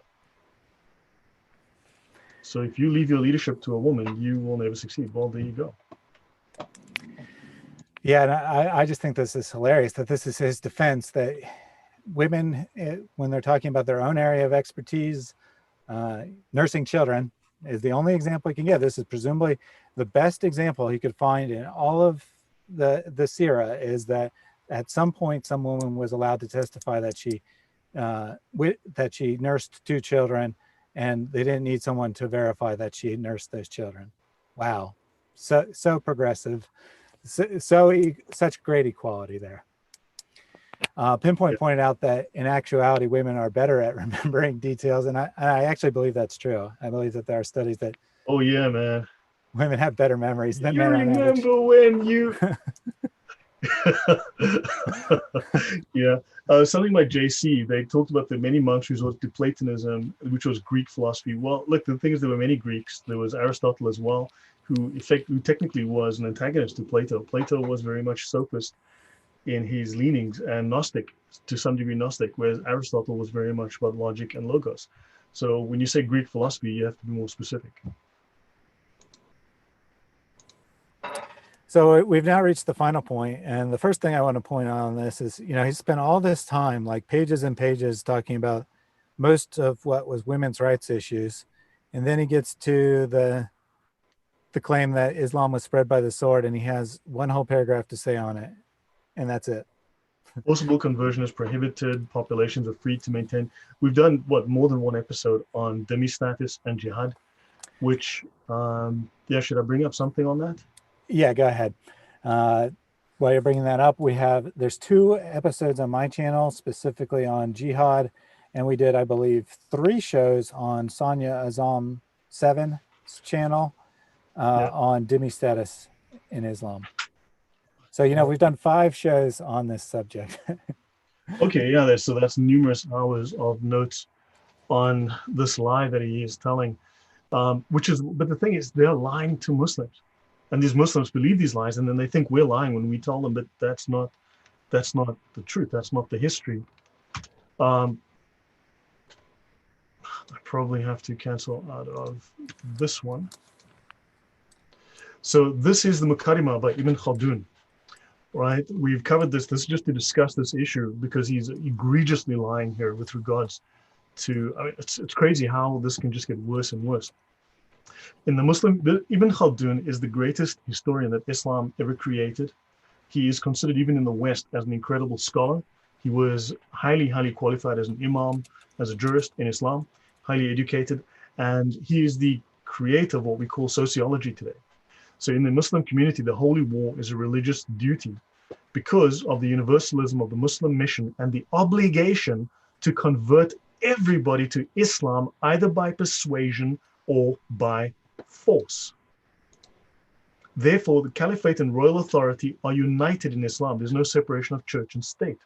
B: So if you leave your leadership to a woman, you will never succeed. Well, there you go.
A: Yeah, and I just think this is hilarious that this is his defense that women, when they're talking about their own area of expertise, nursing children is the only example he can give. This is presumably the best example he could find in all of the Sirah, is that at some point some woman was allowed to testify that she nursed 2 children, and they didn't need someone to verify that she nursed those children. Wow, so progressive, such great equality there. Pinpoint
B: Yeah.
A: pointed out that in actuality, women are better at remembering details, and I actually believe that's true. I believe that there are studies that
B: Oh yeah, man.
A: women have better memories than
B: You
A: men on average.
B: remember when you yeah. Something like JC, they talked about the many monks resorted to Platonism, which was Greek philosophy. Well, look, the thing is, there were many Greeks. There was Aristotle as well, who technically was an antagonist to Plato. Plato was very much sophist in his leanings and Gnostic, to some degree Gnostic, whereas Aristotle was very much about logic and logos. So when you say Greek philosophy, you have to be more specific.
A: So we've now reached the final point, and the first thing I want to point out on this is, he spent all this time, like pages and pages, talking about most of what was women's rights issues, and then he gets to the claim that Islam was spread by the sword, and he has one whole paragraph to say on it, and that's it.
B: Forcible conversion is prohibited. Populations are free to maintain. We've done more than one episode on dhimmi status and jihad, which yeah, should I bring up something on that?
A: Yeah, go ahead. While you're bringing that up, there's 2 episodes on my channel specifically on jihad, and we did, I believe, 3 shows on Sonia Azam 7's channel
B: Yeah.
A: on dhimmi status in Islam. So
B: Oh,
A: we've done 5 shows on this subject.
B: okay, yeah. So that's numerous hours of notes on this lie that he is telling, but the thing is, they're lying to Muslims, and these Muslims believe these lies, and then they think we're lying when we tell them that that's not the truth. That's not the history. I probably have to cancel out of this one. So this is the Mukarima by Ibn Khaldun, right? We've covered this. This is just to discuss this issue because he's egregiously lying here with regards to, it's crazy how this can just get worse and worse. In the Muslim, Ibn Khaldun is the greatest historian that Islam ever created. He is considered, even in the West, as an incredible scholar. He was highly, highly qualified as an imam, as a jurist in Islam, highly educated, and he is the creator of what we call sociology today. So in the Muslim community, the holy war is a religious duty because of the universalism of the Muslim mission and the obligation to convert everybody to Islam, either by persuasion or by force. Therefore, the caliphate and royal authority are united in Islam. There's no separation of church and state.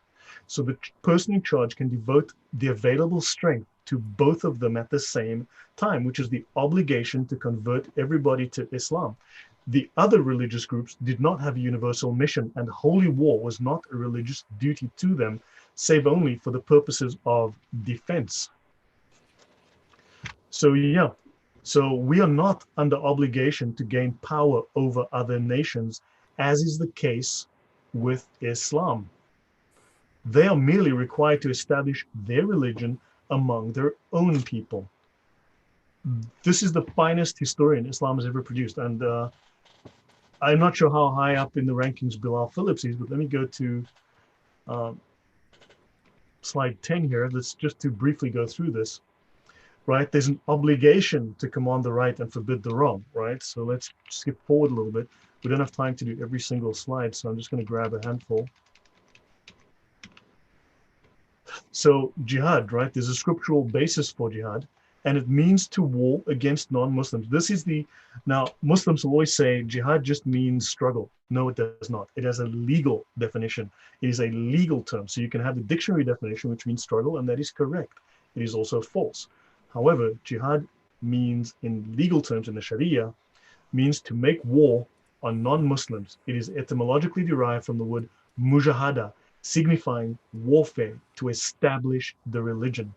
B: So the person in charge can devote the available strength to both of them at the same time, which is the obligation to convert everybody to Islam. The other religious groups did not have a universal mission, and holy war was not a religious duty to them, save only for the purposes of defense. So yeah, so we are not under obligation to gain power over other nations, as is the case with Islam. They are merely required to establish their religion among their own people. This is the finest historian Islam has ever produced. And I'm not sure how high up in the rankings Bilal Phillips is, but let me go to Um, slide 10 here, let's just to briefly go through this, right? There's an obligation to command the right and forbid the wrong, right? So let's skip forward a little bit. We don't have time to do every single slide, so I'm just going to grab a handful. So jihad, right? There's a scriptural basis for jihad, and it means to war against non-Muslims. This is now Muslims will always say jihad just means struggle. No, it does not. It has a legal definition. It is a legal term. So you can have the dictionary definition, which means struggle, and that is correct. It is also false. However, jihad means in legal terms in the Sharia, means to make war on non-Muslims. It is etymologically derived from the word mujahada, signifying warfare to establish the religion.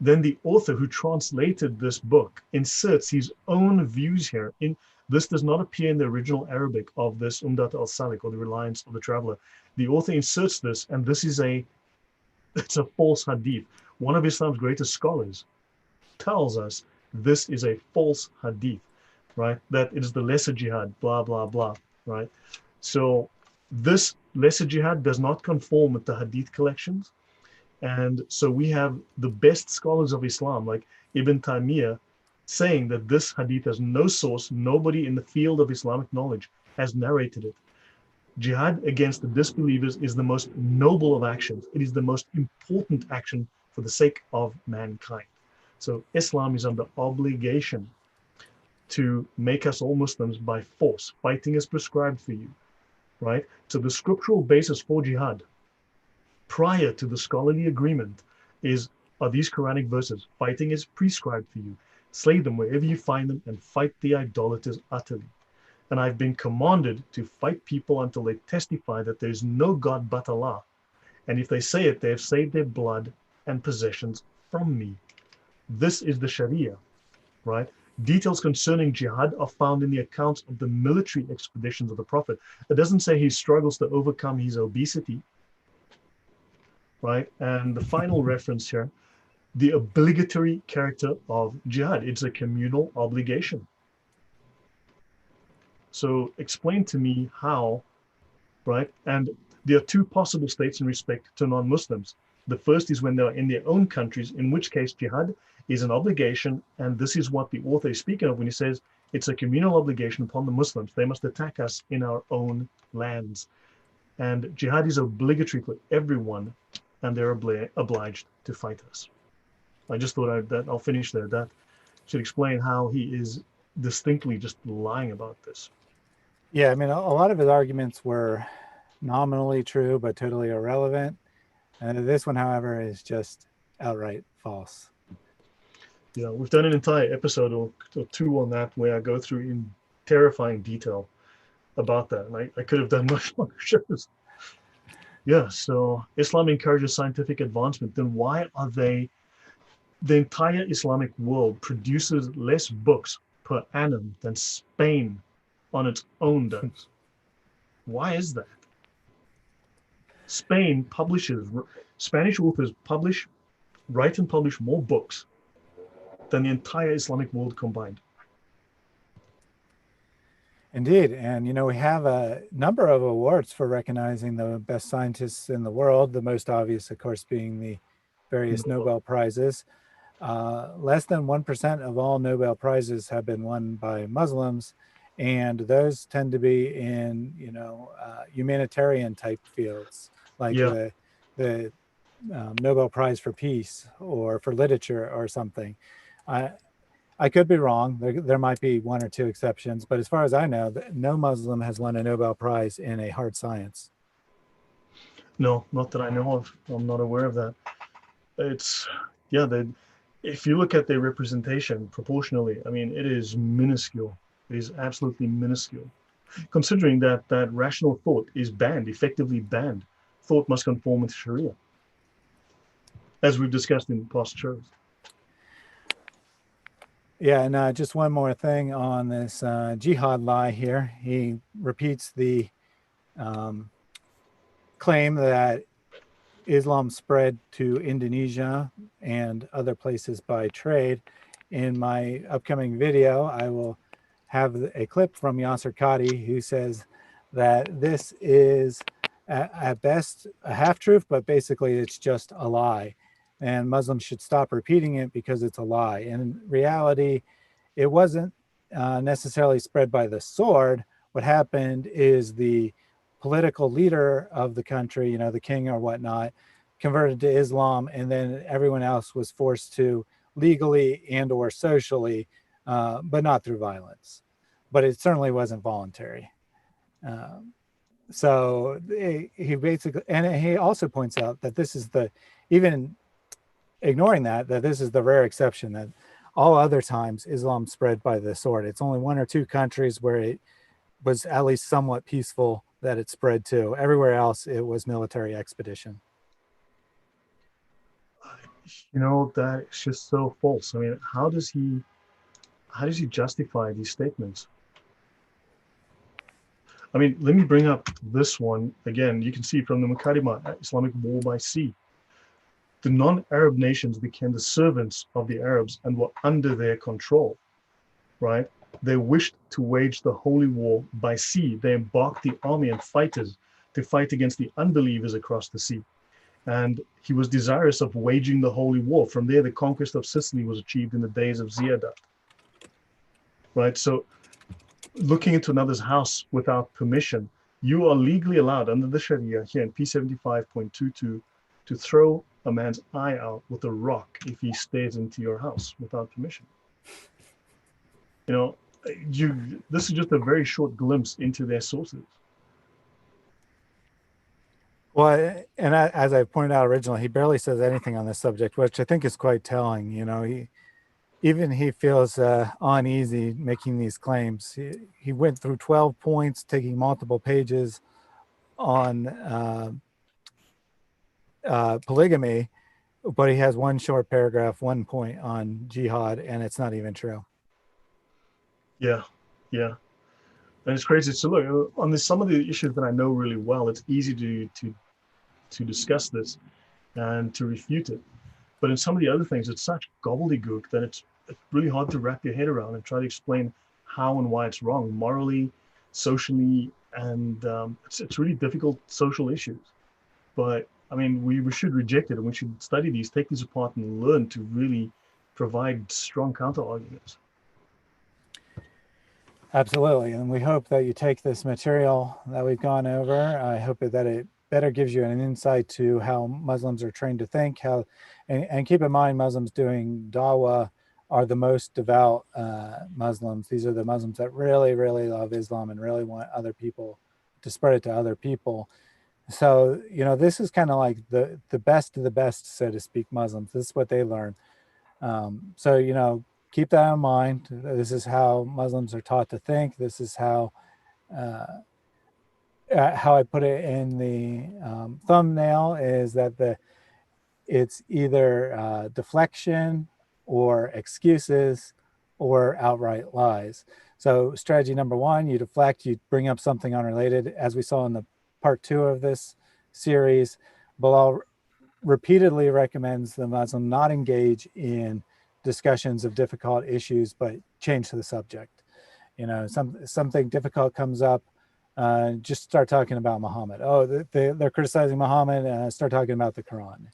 B: Then the author who translated this book inserts his own views here. This does not appear in the original Arabic of this Umdat al-Salik, or the Reliance of the Traveler. The author inserts this, and this is it's a false hadith. One of Islam's greatest scholars tells us this is a false hadith, right? That it is the lesser jihad, blah, blah, blah, right? So this lesser jihad does not conform with the hadith collections. And so we have the best scholars of Islam, like Ibn Taymiyyah, saying that this hadith has no source. Nobody in the field of Islamic knowledge has narrated it. Jihad against the disbelievers is the most noble of actions. It is the most important action for the sake of mankind. So Islam is under obligation to make us all Muslims by force. Fighting is prescribed for you, right? So the scriptural basis for jihad prior to the scholarly agreement are these Quranic verses. Fighting is prescribed for you. Slay them wherever you find them and fight the idolaters utterly. And I've been commanded to fight people until they testify that there is no God but Allah. And if they say it, they have saved their blood and possessions from me. This is the Sharia, right? Details concerning jihad are found in the accounts of the military expeditions of the Prophet. It doesn't say he struggles to overcome his obesity, right? And the final reference here, the obligatory character of jihad. It's a communal obligation. So explain to me how, right? And there are two possible states in respect to non-Muslims. The first is when they are in their own countries, in which case jihad is an obligation. And this is what the author is speaking of when he says it's a communal obligation upon the Muslims. They must attack us in our own lands. And jihad is obligatory for everyone, and they're obliged to fight us. I just thought I'll finish there. That should explain how he is distinctly just lying about this.
A: Yeah, I mean, a lot of his arguments were nominally true, but totally irrelevant. And this one, however, is just outright false.
B: Yeah, we've done an entire episode or two on that where I go through in terrifying detail about that. And I could have done much longer shows. Yeah, so Islam encourages scientific advancement. Then why are the entire Islamic world produces less books per annum than Spain on its own does? Why is that? Spanish authors write and publish more books than the entire Islamic world combined.
A: Indeed. And, we have a number of awards for recognizing the best scientists in the world, the most obvious, of course, being the various Nobel Prizes. Less than 1% of all Nobel Prizes have been won by Muslims, and those tend to be in, humanitarian type fields, like the Nobel Prize for Peace or for literature or something. I could be wrong. There might be one or two exceptions, but as far as I know, no Muslim has won a Nobel Prize in a hard science.
B: No, not that I know of. I'm not aware of that. If you look at their representation proportionally, I mean, it is minuscule. It is absolutely minuscule. Considering that rational thought is effectively banned. Thought must conform with Sharia, as we've discussed in past shows.
A: Yeah, and just one more thing on this jihad lie here. He repeats the claim that Islam spread to Indonesia and other places by trade. In my upcoming video, I will have a clip from Yasser Qadi who says that this is at best a half truth, but basically it's just a lie. And Muslims should stop repeating it because it's a lie. And in reality, it wasn't necessarily spread by the sword. What happened is the political leader of the country, you know, the king or whatnot, converted to Islam, and then everyone else was forced to legally and or socially, but not through violence. But it certainly wasn't voluntary. Um, so he basically, and he also points out that this is the, even ignoring that this is the rare exception, that all other times Islam spread by the sword. It's only one or two countries where it was at least somewhat peaceful that it spread to. Everywhere else, it was military expedition.
B: You know, that is just so false. I mean, how does he justify these statements? I mean, let me bring up this one again. You can see from the Muqaddimah, Islamic War by Sea. The non-Arab nations became the servants of the Arabs and were under their control, right? They wished to wage the holy war by sea. They embarked the army and fighters to fight against the unbelievers across the sea. And he was desirous of waging the holy war. From there, the conquest of Sicily was achieved in the days of Ziyadah, right? So looking into another's house without permission, you are legally allowed under the Sharia here in P75.22 to throw a man's eye out with a rock if he stares into your house without permission. You know, this is just a very short glimpse into their sources.
A: Well, and as I pointed out originally, he barely says anything on this subject, which I think is quite telling. You know, he feels uneasy making these claims. He went through 12 points, taking multiple pages on polygamy, but he has one short paragraph, 1 point on jihad, and it's not even true.
B: Yeah, yeah. And it's crazy. So look, on this, some of the issues that I know really well, it's easy to discuss this and to refute it. But in some of the other things, it's such gobbledygook that it's really hard to wrap your head around and try to explain how and why it's wrong morally, socially, and it's really difficult social issues. But I mean, we should reject it and we should study these, take these apart, and learn to really provide strong counter arguments.
A: Absolutely. And we hope that you take this material that we've gone over. I hope that it better gives you an insight to how Muslims are trained to think, and keep in mind, Muslims doing dawah are the most devout Muslims. These are the Muslims that really, really love Islam and really want other people to spread it to other people. So, you know, this is kind of like the best of the best, so to speak, Muslims. This is what they learn. So, you know, keep that in mind. This is how Muslims are taught to think. This is how I put it in the thumbnail, is that it's either deflection or excuses or outright lies. So strategy number one, you deflect, you bring up something unrelated. As we saw in the part 2 of this series, Bilal repeatedly recommends the Muslim not engage in discussions of difficult issues, but change the subject. You know, something difficult comes up, just start talking about Muhammad. Oh, they're criticizing Muhammad, start talking about the Quran.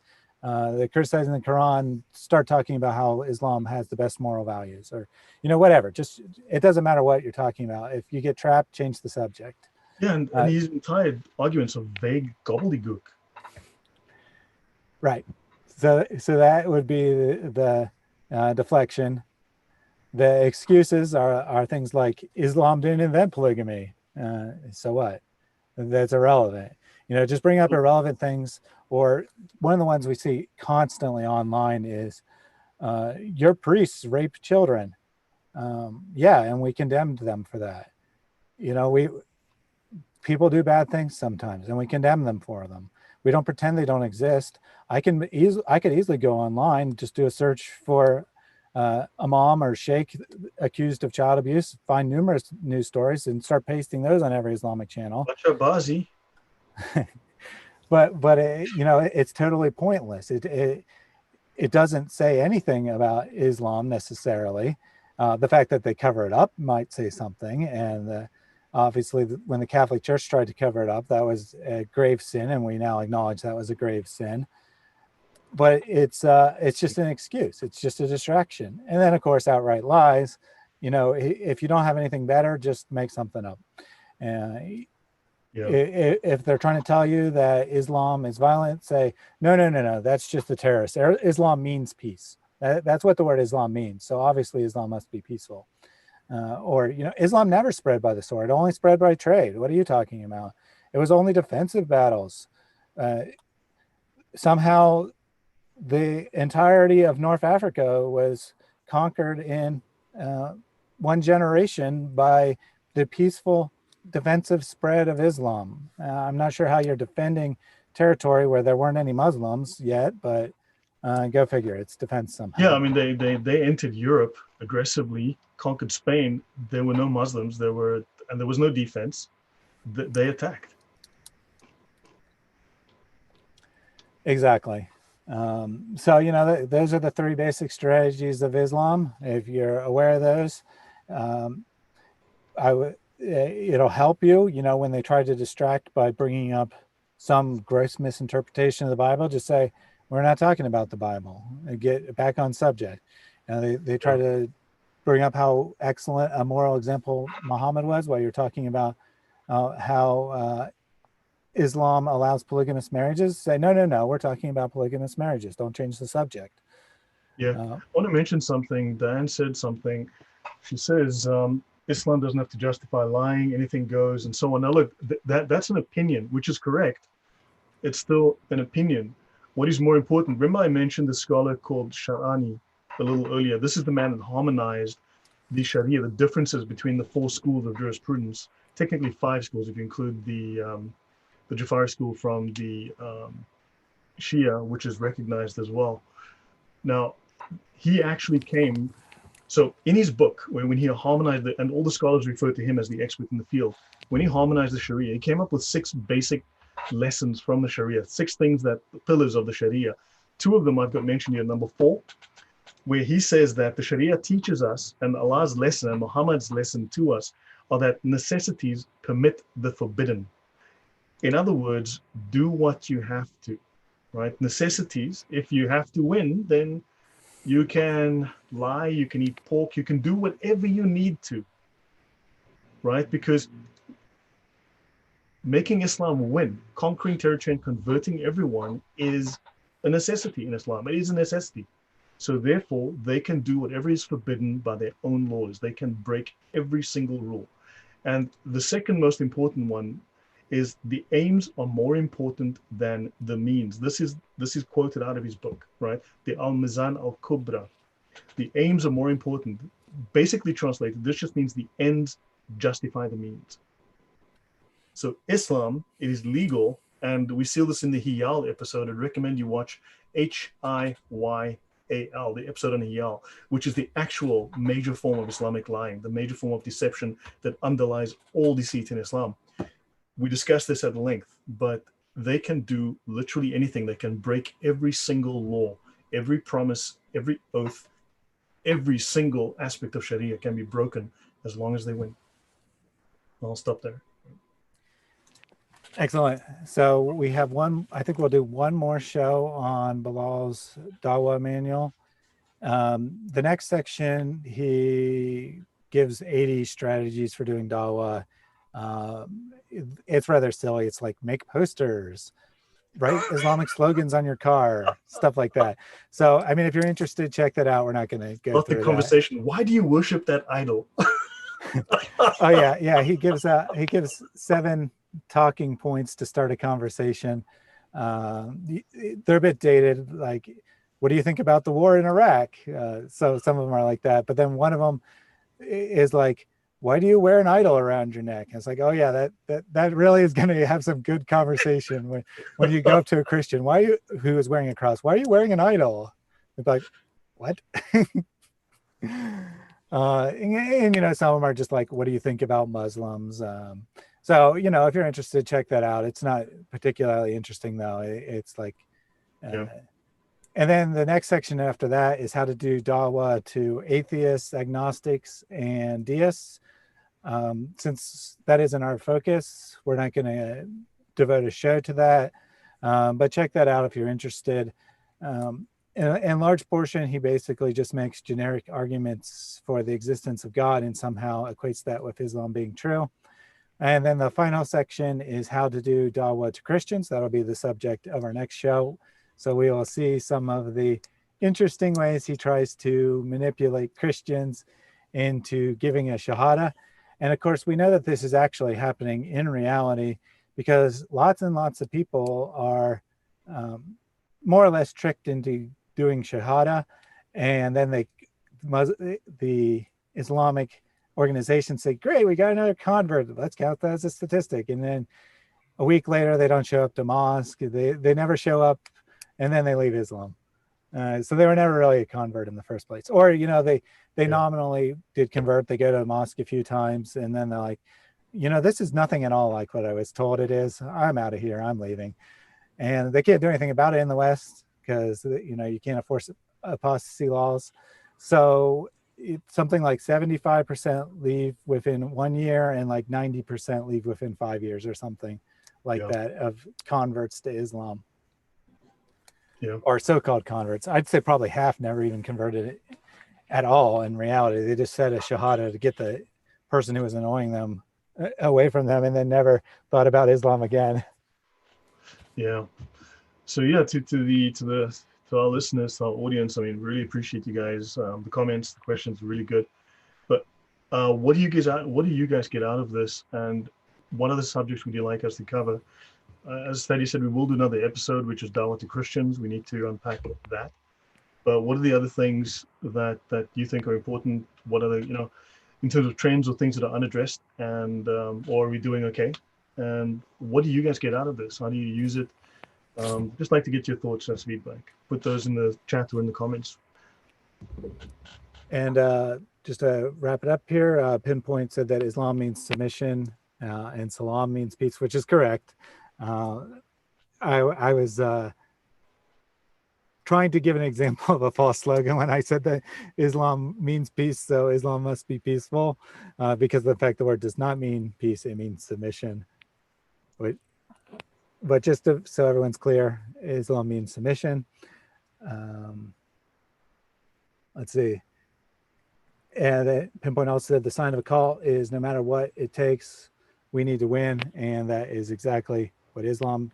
A: They're criticizing the Quran, start talking about how Islam has the best moral values, or, you know, whatever. Just, it doesn't matter what you're talking about. If you get trapped, change the subject.
B: Yeah, and these entire arguments are vague gobbledygook.
A: Right. So that would be the deflection. The excuses are things like Islam didn't invent polygamy. So what? That's irrelevant. You know, just bring up irrelevant things. Or one of the ones we see constantly online is your priests rape children. Yeah, and we condemned them for that. You know, people do bad things sometimes, and we condemn them for them. We don't pretend they don't exist. I could easily go online, just do a search for imam or sheikh accused of child abuse, find numerous news stories, and start pasting those on every Islamic channel. But you know, it's totally pointless. It doesn't say anything about Islam necessarily. The fact that they cover it up might say something, and Obviously, when the Catholic Church tried to cover it up, that was a grave sin, and we now acknowledge that was a grave sin. But it's just an excuse. It's just a distraction. And then, of course, outright lies. If you don't have anything better, just make something up.
B: Yeah.
A: If they're trying to tell you that Islam is violent, say, no, that's just the terrorists. Islam means peace. That's what the word Islam means. So obviously Islam must be peaceful. Or, Islam never spread by the sword, only spread by trade. What are you talking about? It was only defensive battles. Somehow the entirety of North Africa was conquered in one generation by the peaceful defensive spread of Islam. I'm not sure how you're defending territory where there weren't any Muslims yet, but go figure, it's defense somehow.
B: Yeah, I mean, they entered Europe aggressively, conquered Spain. There were no Muslims. There was no defense. They attacked.
A: Exactly. So, those are the three basic strategies of Islam. If you're aware of those, it'll help you, when they try to distract by bringing up some gross misinterpretation of the Bible, just say, we're not talking about the Bible, and get back on subject. They try to bring up how excellent a moral example Muhammad was while you're talking about how Islam allows polygamous marriages. Say, no, we're talking about polygamous marriages. Don't change the subject.
B: Yeah. I want to mention something. Diane said something. She says Islam doesn't have to justify lying, anything goes, and so on. Now, look, that's an opinion, which is correct. It's still an opinion. What is more important? Remember, I mentioned the scholar called Sharani a little earlier. This is the man that harmonized the Sharia, the differences between the four schools of jurisprudence, technically five schools if you include the Jafari school from the Shia, which is recognized as well. Now, he actually came, so in his book, when he harmonized it, and all the scholars refer to him as the expert in the field, when he harmonized the Sharia, he came up with 6 basic lessons from the Sharia, 6 things that the pillars of the Sharia. 2 of them I've got mentioned here, number 4, where he says that the Sharia teaches us, and Allah's lesson and Muhammad's lesson to us, are that necessities permit the forbidden. In other words, do what you have to, right? Necessities, if you have to win, then you can lie, you can eat pork, you can do whatever you need to, right? Because making Islam win, conquering territory and converting everyone is a necessity in Islam. It is a necessity. So therefore, they can do whatever is forbidden by their own laws. They can break every single rule. And the second most important one is the aims are more important than the means. This is quoted out of his book, right? The Al-Mizan al-Kubra. The aims are more important. Basically translated, this just means the ends justify the means. So Islam, it is legal, and we see this in the Hiyal episode. I'd recommend you watch Hiyal, the episode on Hiyal, which is the actual major form of Islamic lying, the major form of deception that underlies all deceit in Islam. We discussed this at length, but they can do literally anything. They can break every single law, every promise, every oath, every single aspect of Sharia can be broken as long as they win. I'll stop there.
A: Excellent. So we have I think we'll do one more show on Bilal's Dawah manual. The next section, he gives 80 strategies for doing Dawah. It's rather silly. It's like make posters, write Islamic slogans on your car, stuff like that. So, I mean, if you're interested, check that out. We're not going to go through
B: the conversation. That. Why do you worship that idol?
A: Oh yeah. He gives 7 talking points to start a conversation. They're a bit dated. Like, what do you think about the war in Iraq? So some of them are like that. But then one of them is like, why do you wear an idol around your neck? And it's like, oh yeah, that really is going to have some good conversation when you go up to a Christian. Who is wearing a cross? Why are you wearing an idol? It's like, what? And some of them are just like, what do you think about Muslims? So if you're interested, check that out. It's not particularly interesting though. It's like, and then the next section after that is how to do Dawah to atheists, agnostics, and deists. Since that isn't our focus, we're not going to devote a show to that. But check that out if you're interested. In large portion, he basically just makes generic arguments for the existence of God and somehow equates that with Islam being true. And then the final section is how to do dawah to Christians. That'll be the subject of our next show. So we will see some of the interesting ways he tries to manipulate Christians into giving a shahada. And of course, we know that this is actually happening in reality because lots and lots of people are more or less tricked into doing shahada. And then the Islamic organizations say, great, we got another convert. Let's count that as a statistic. And then a week later, they don't show up to mosque. They never show up, and then they leave Islam. So they were never really a convert in the first place. Or, they nominally did convert. They go to a mosque a few times, and then they're like, this is nothing at all like what I was told it is. I'm out of here. I'm leaving. And they can't do anything about it in the West because, you can't enforce apostasy laws. So it's something like 75% leave within 1 year and like 90% leave within 5 years or something like that of converts to Islam. Or so-called converts. I'd say probably half never even converted at all in reality. They just said a shahada to get the person who was annoying them away from them and then never thought about Islam again.
B: Yeah. So yeah, to our listeners, to our audience, I mean, really appreciate you guys. The comments, the questions are really good. But what do you guys get out of this? And what other subjects would you like us to cover? As Thaddeus said, we will do another episode, which is Dawah to Christians. We need to unpack that. But what are the other things that you think are important? What are the, in terms of trends or things that are unaddressed, and or are we doing okay? And what do you guys get out of this? How do you use it? Just like to get your thoughts as feedback. Put those in the chat or in the comments.
A: And just to wrap it up here, Pinpoint said that Islam means submission and Salam means peace, which is correct. I was trying to give an example of a false slogan when I said that Islam means peace, so Islam must be peaceful, because of the fact the word does not mean peace, it means submission. But just so everyone's clear, Islam means submission. Let's see. And Pinpoint also said the sign of a cult is no matter what it takes, we need to win, and that is exactly what Islam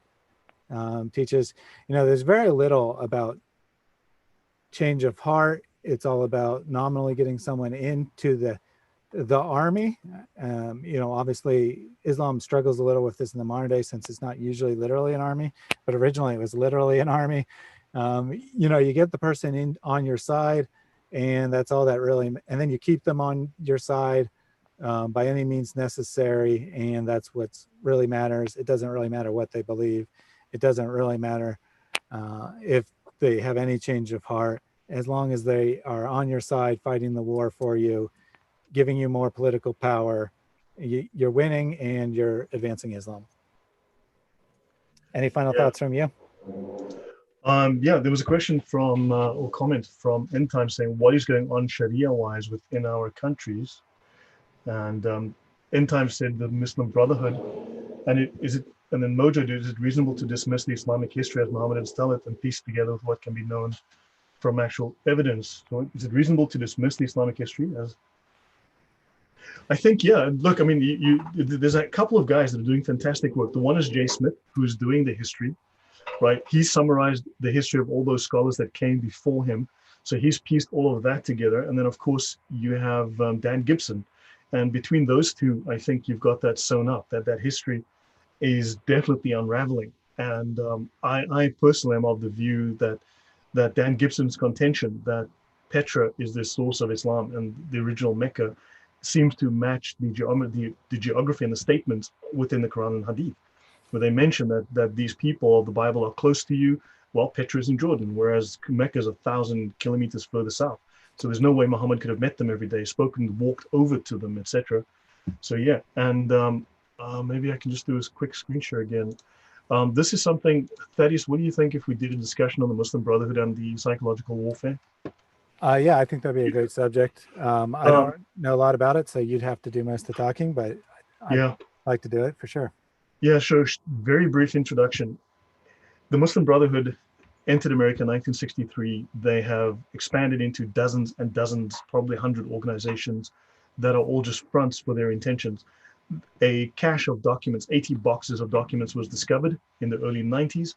A: teaches. There's very little about change of heart. It's all about nominally getting someone into the army. Obviously Islam struggles a little with this in the modern day since it's not usually literally an army, but originally it was literally an army. You get the person on your side, and that's all that really, and then you keep them on your side by any means necessary, and that's what really matters. It doesn't really matter what they believe. It doesn't really matter if they have any change of heart, as long as they are on your side fighting the war for you, giving you more political power, you're winning and you're advancing Islam. Any final thoughts from you?
B: There was a question from or comment from End Time saying, what is going on Sharia-wise within our countries? And End Time said the Muslim Brotherhood, and then Mojo, is it reasonable to dismiss the Islamic history as Mohammedans tell it and piece together with what can be known from actual evidence? So is it reasonable to dismiss the Islamic history as? I think, yeah. Look, I mean, there's a couple of guys that are doing fantastic work. The one is Jay Smith, who is doing the history, right? He summarized the history of all those scholars that came before him. So he's pieced all of that together. And then, of course, you have Dan Gibson. And between those two, I think you've got that sewn up, that history is definitely unraveling. And I personally am of the view that Dan Gibson's contention that Petra is the source of Islam and the original Mecca seems to match the geography and the statements within the Quran and Hadith, where they mention that these people of the Bible are close to you. Well, Petra is in Jordan, whereas Mecca is 1,000 kilometers further south. So there's no way Muhammad could have met them every day, spoken, walked over to them, etc. So yeah, and maybe I can just do a quick screen share again. This is something, Thaddeus, what do you think if we did a discussion on the Muslim Brotherhood and the psychological warfare?
A: Yeah, I think that'd be a great subject. I
B: Um,
A: don't know a lot about it, so you'd have to do most of the talking, but I'd
B: yeah,
A: like to do it for sure.
B: yeah. So, very brief introduction. The Muslim Brotherhood entered America in 1963. They have expanded into dozens and dozens, probably 100 organizations that are all just fronts for their intentions. A cache of documents, 80 boxes of documents, was discovered in the early 90s.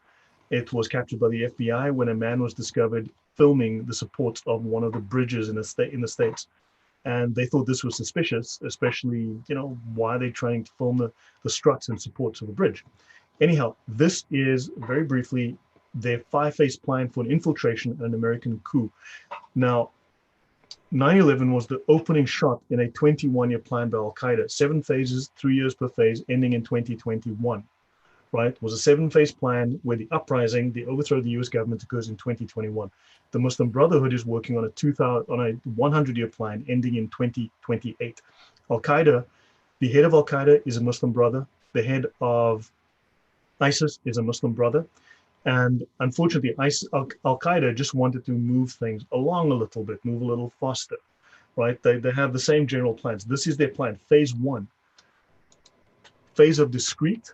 B: It was captured by the FBI when a man was discovered filming the supports of one of the bridges in the States. And they thought this was suspicious, especially, why are they trying to film the struts and supports of a bridge? Anyhow, this is very briefly their five-phase plan for an infiltration and an American coup. Now, 9/11 was the opening shot in a 21-year plan by Al Qaeda, 7 phases, 3 years per phase, ending in 2021. Right? It was a 7 phase plan where the uprising, the overthrow of the US government, occurs in 2021. The Muslim Brotherhood is working on a 100-year plan ending in 2028. Al Qaeda, the head of Al Qaeda is a Muslim brother. The head of ISIS is a Muslim brother. And unfortunately, Al Qaeda just wanted to move things along a little bit, move a little faster, right? They have the same general plans. This is their plan. Phase one, phase of discrete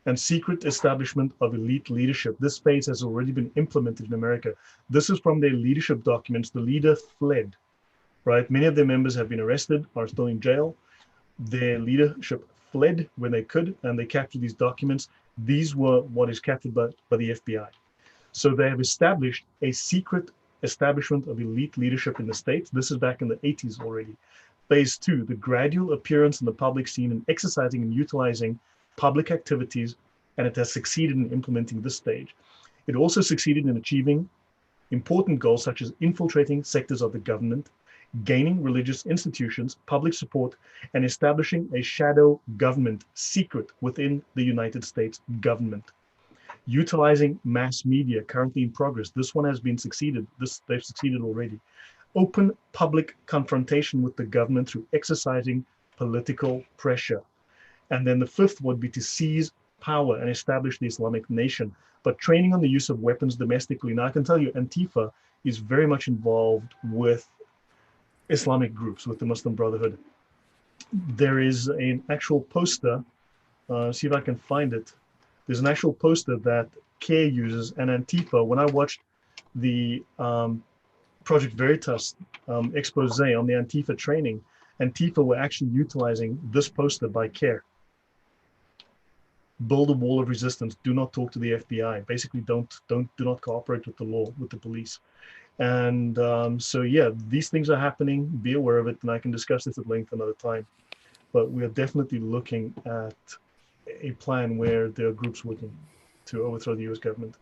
B: and secret establishment of elite leadership. This phase has already been implemented in America. This is from their leadership documents. The leader fled, right? Many of their members have been arrested, are still in jail. Their leadership fled when they could, and they captured these documents. These were what is captured by the FBI. So they have established a secret establishment of elite leadership in the States. This is back in the 80s already. Phase two, the gradual appearance in the public scene and exercising and utilizing public activities, and it has succeeded in implementing this stage. It also succeeded in achieving important goals such as infiltrating sectors of the government, gaining religious institutions, public support, and establishing a shadow government secret within the United States government. Utilizing mass media currently in progress. This one has been succeeded. They've succeeded already. Open public confrontation with the government through exercising political pressure. And then the fifth would be to seize power and establish the Islamic nation, but training on the use of weapons domestically. Now, I can tell you, Antifa is very much involved with Islamic groups, with the Muslim Brotherhood. There is an actual poster, see if I can find it. There's an actual poster that CARE uses, and Antifa, when I watched the Project Veritas expose on the Antifa training, Antifa were actually utilizing this poster by CARE. Build a wall of resistance. Do not talk to the FBI. Basically, do not cooperate with the law, with the police. And so, yeah, these things are happening. Be aware of it, and I can discuss this at length another time. But we are definitely looking at a plan where there are groups working to overthrow the U.S. government.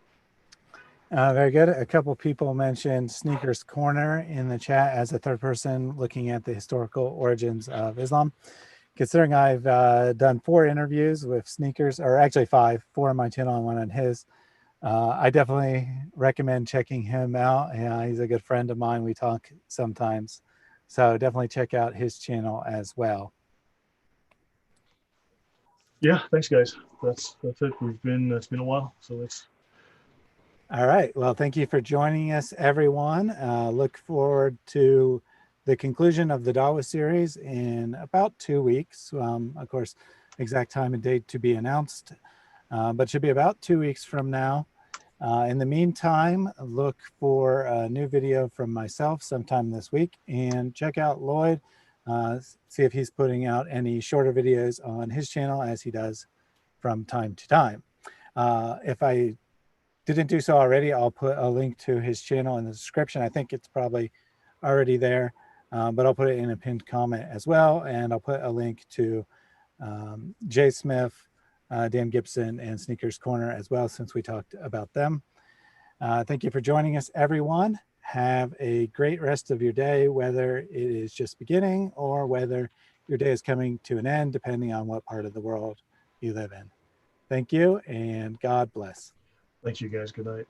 A: Very good. A couple people mentioned Sneakers Corner in the chat as a third person looking at the historical origins of Islam. Considering I've done 4 interviews with Sneakers, or actually 5, 4 on my channel and 1 on his, I definitely recommend checking him out. Yeah, he's a good friend of mine. We talk sometimes. So definitely check out his channel as well.
B: Yeah, thanks, guys. That's it. It's been a while, so let's.
A: All right. Well, thank you for joining us, everyone. Look forward to the conclusion of the Dawa series in about 2 weeks. Of course, exact time and date to be announced, but should be about 2 weeks from now. In the meantime, look for a new video from myself sometime this week, and check out Lloyd, see if he's putting out any shorter videos on his channel as he does from time to time. If I didn't do so already, I'll put a link to his channel in the description. I think it's probably already there, but I'll put it in a pinned comment as well. And I'll put a link to Jay Smith, Dan Gibson, and Sneakers Corner as well, since we talked about them. Thank you for joining us, everyone. Have a great rest of your day, whether it is just beginning or whether your day is coming to an end, depending on what part of the world you live in. Thank you, and God bless.
B: Thank you, guys. Good night.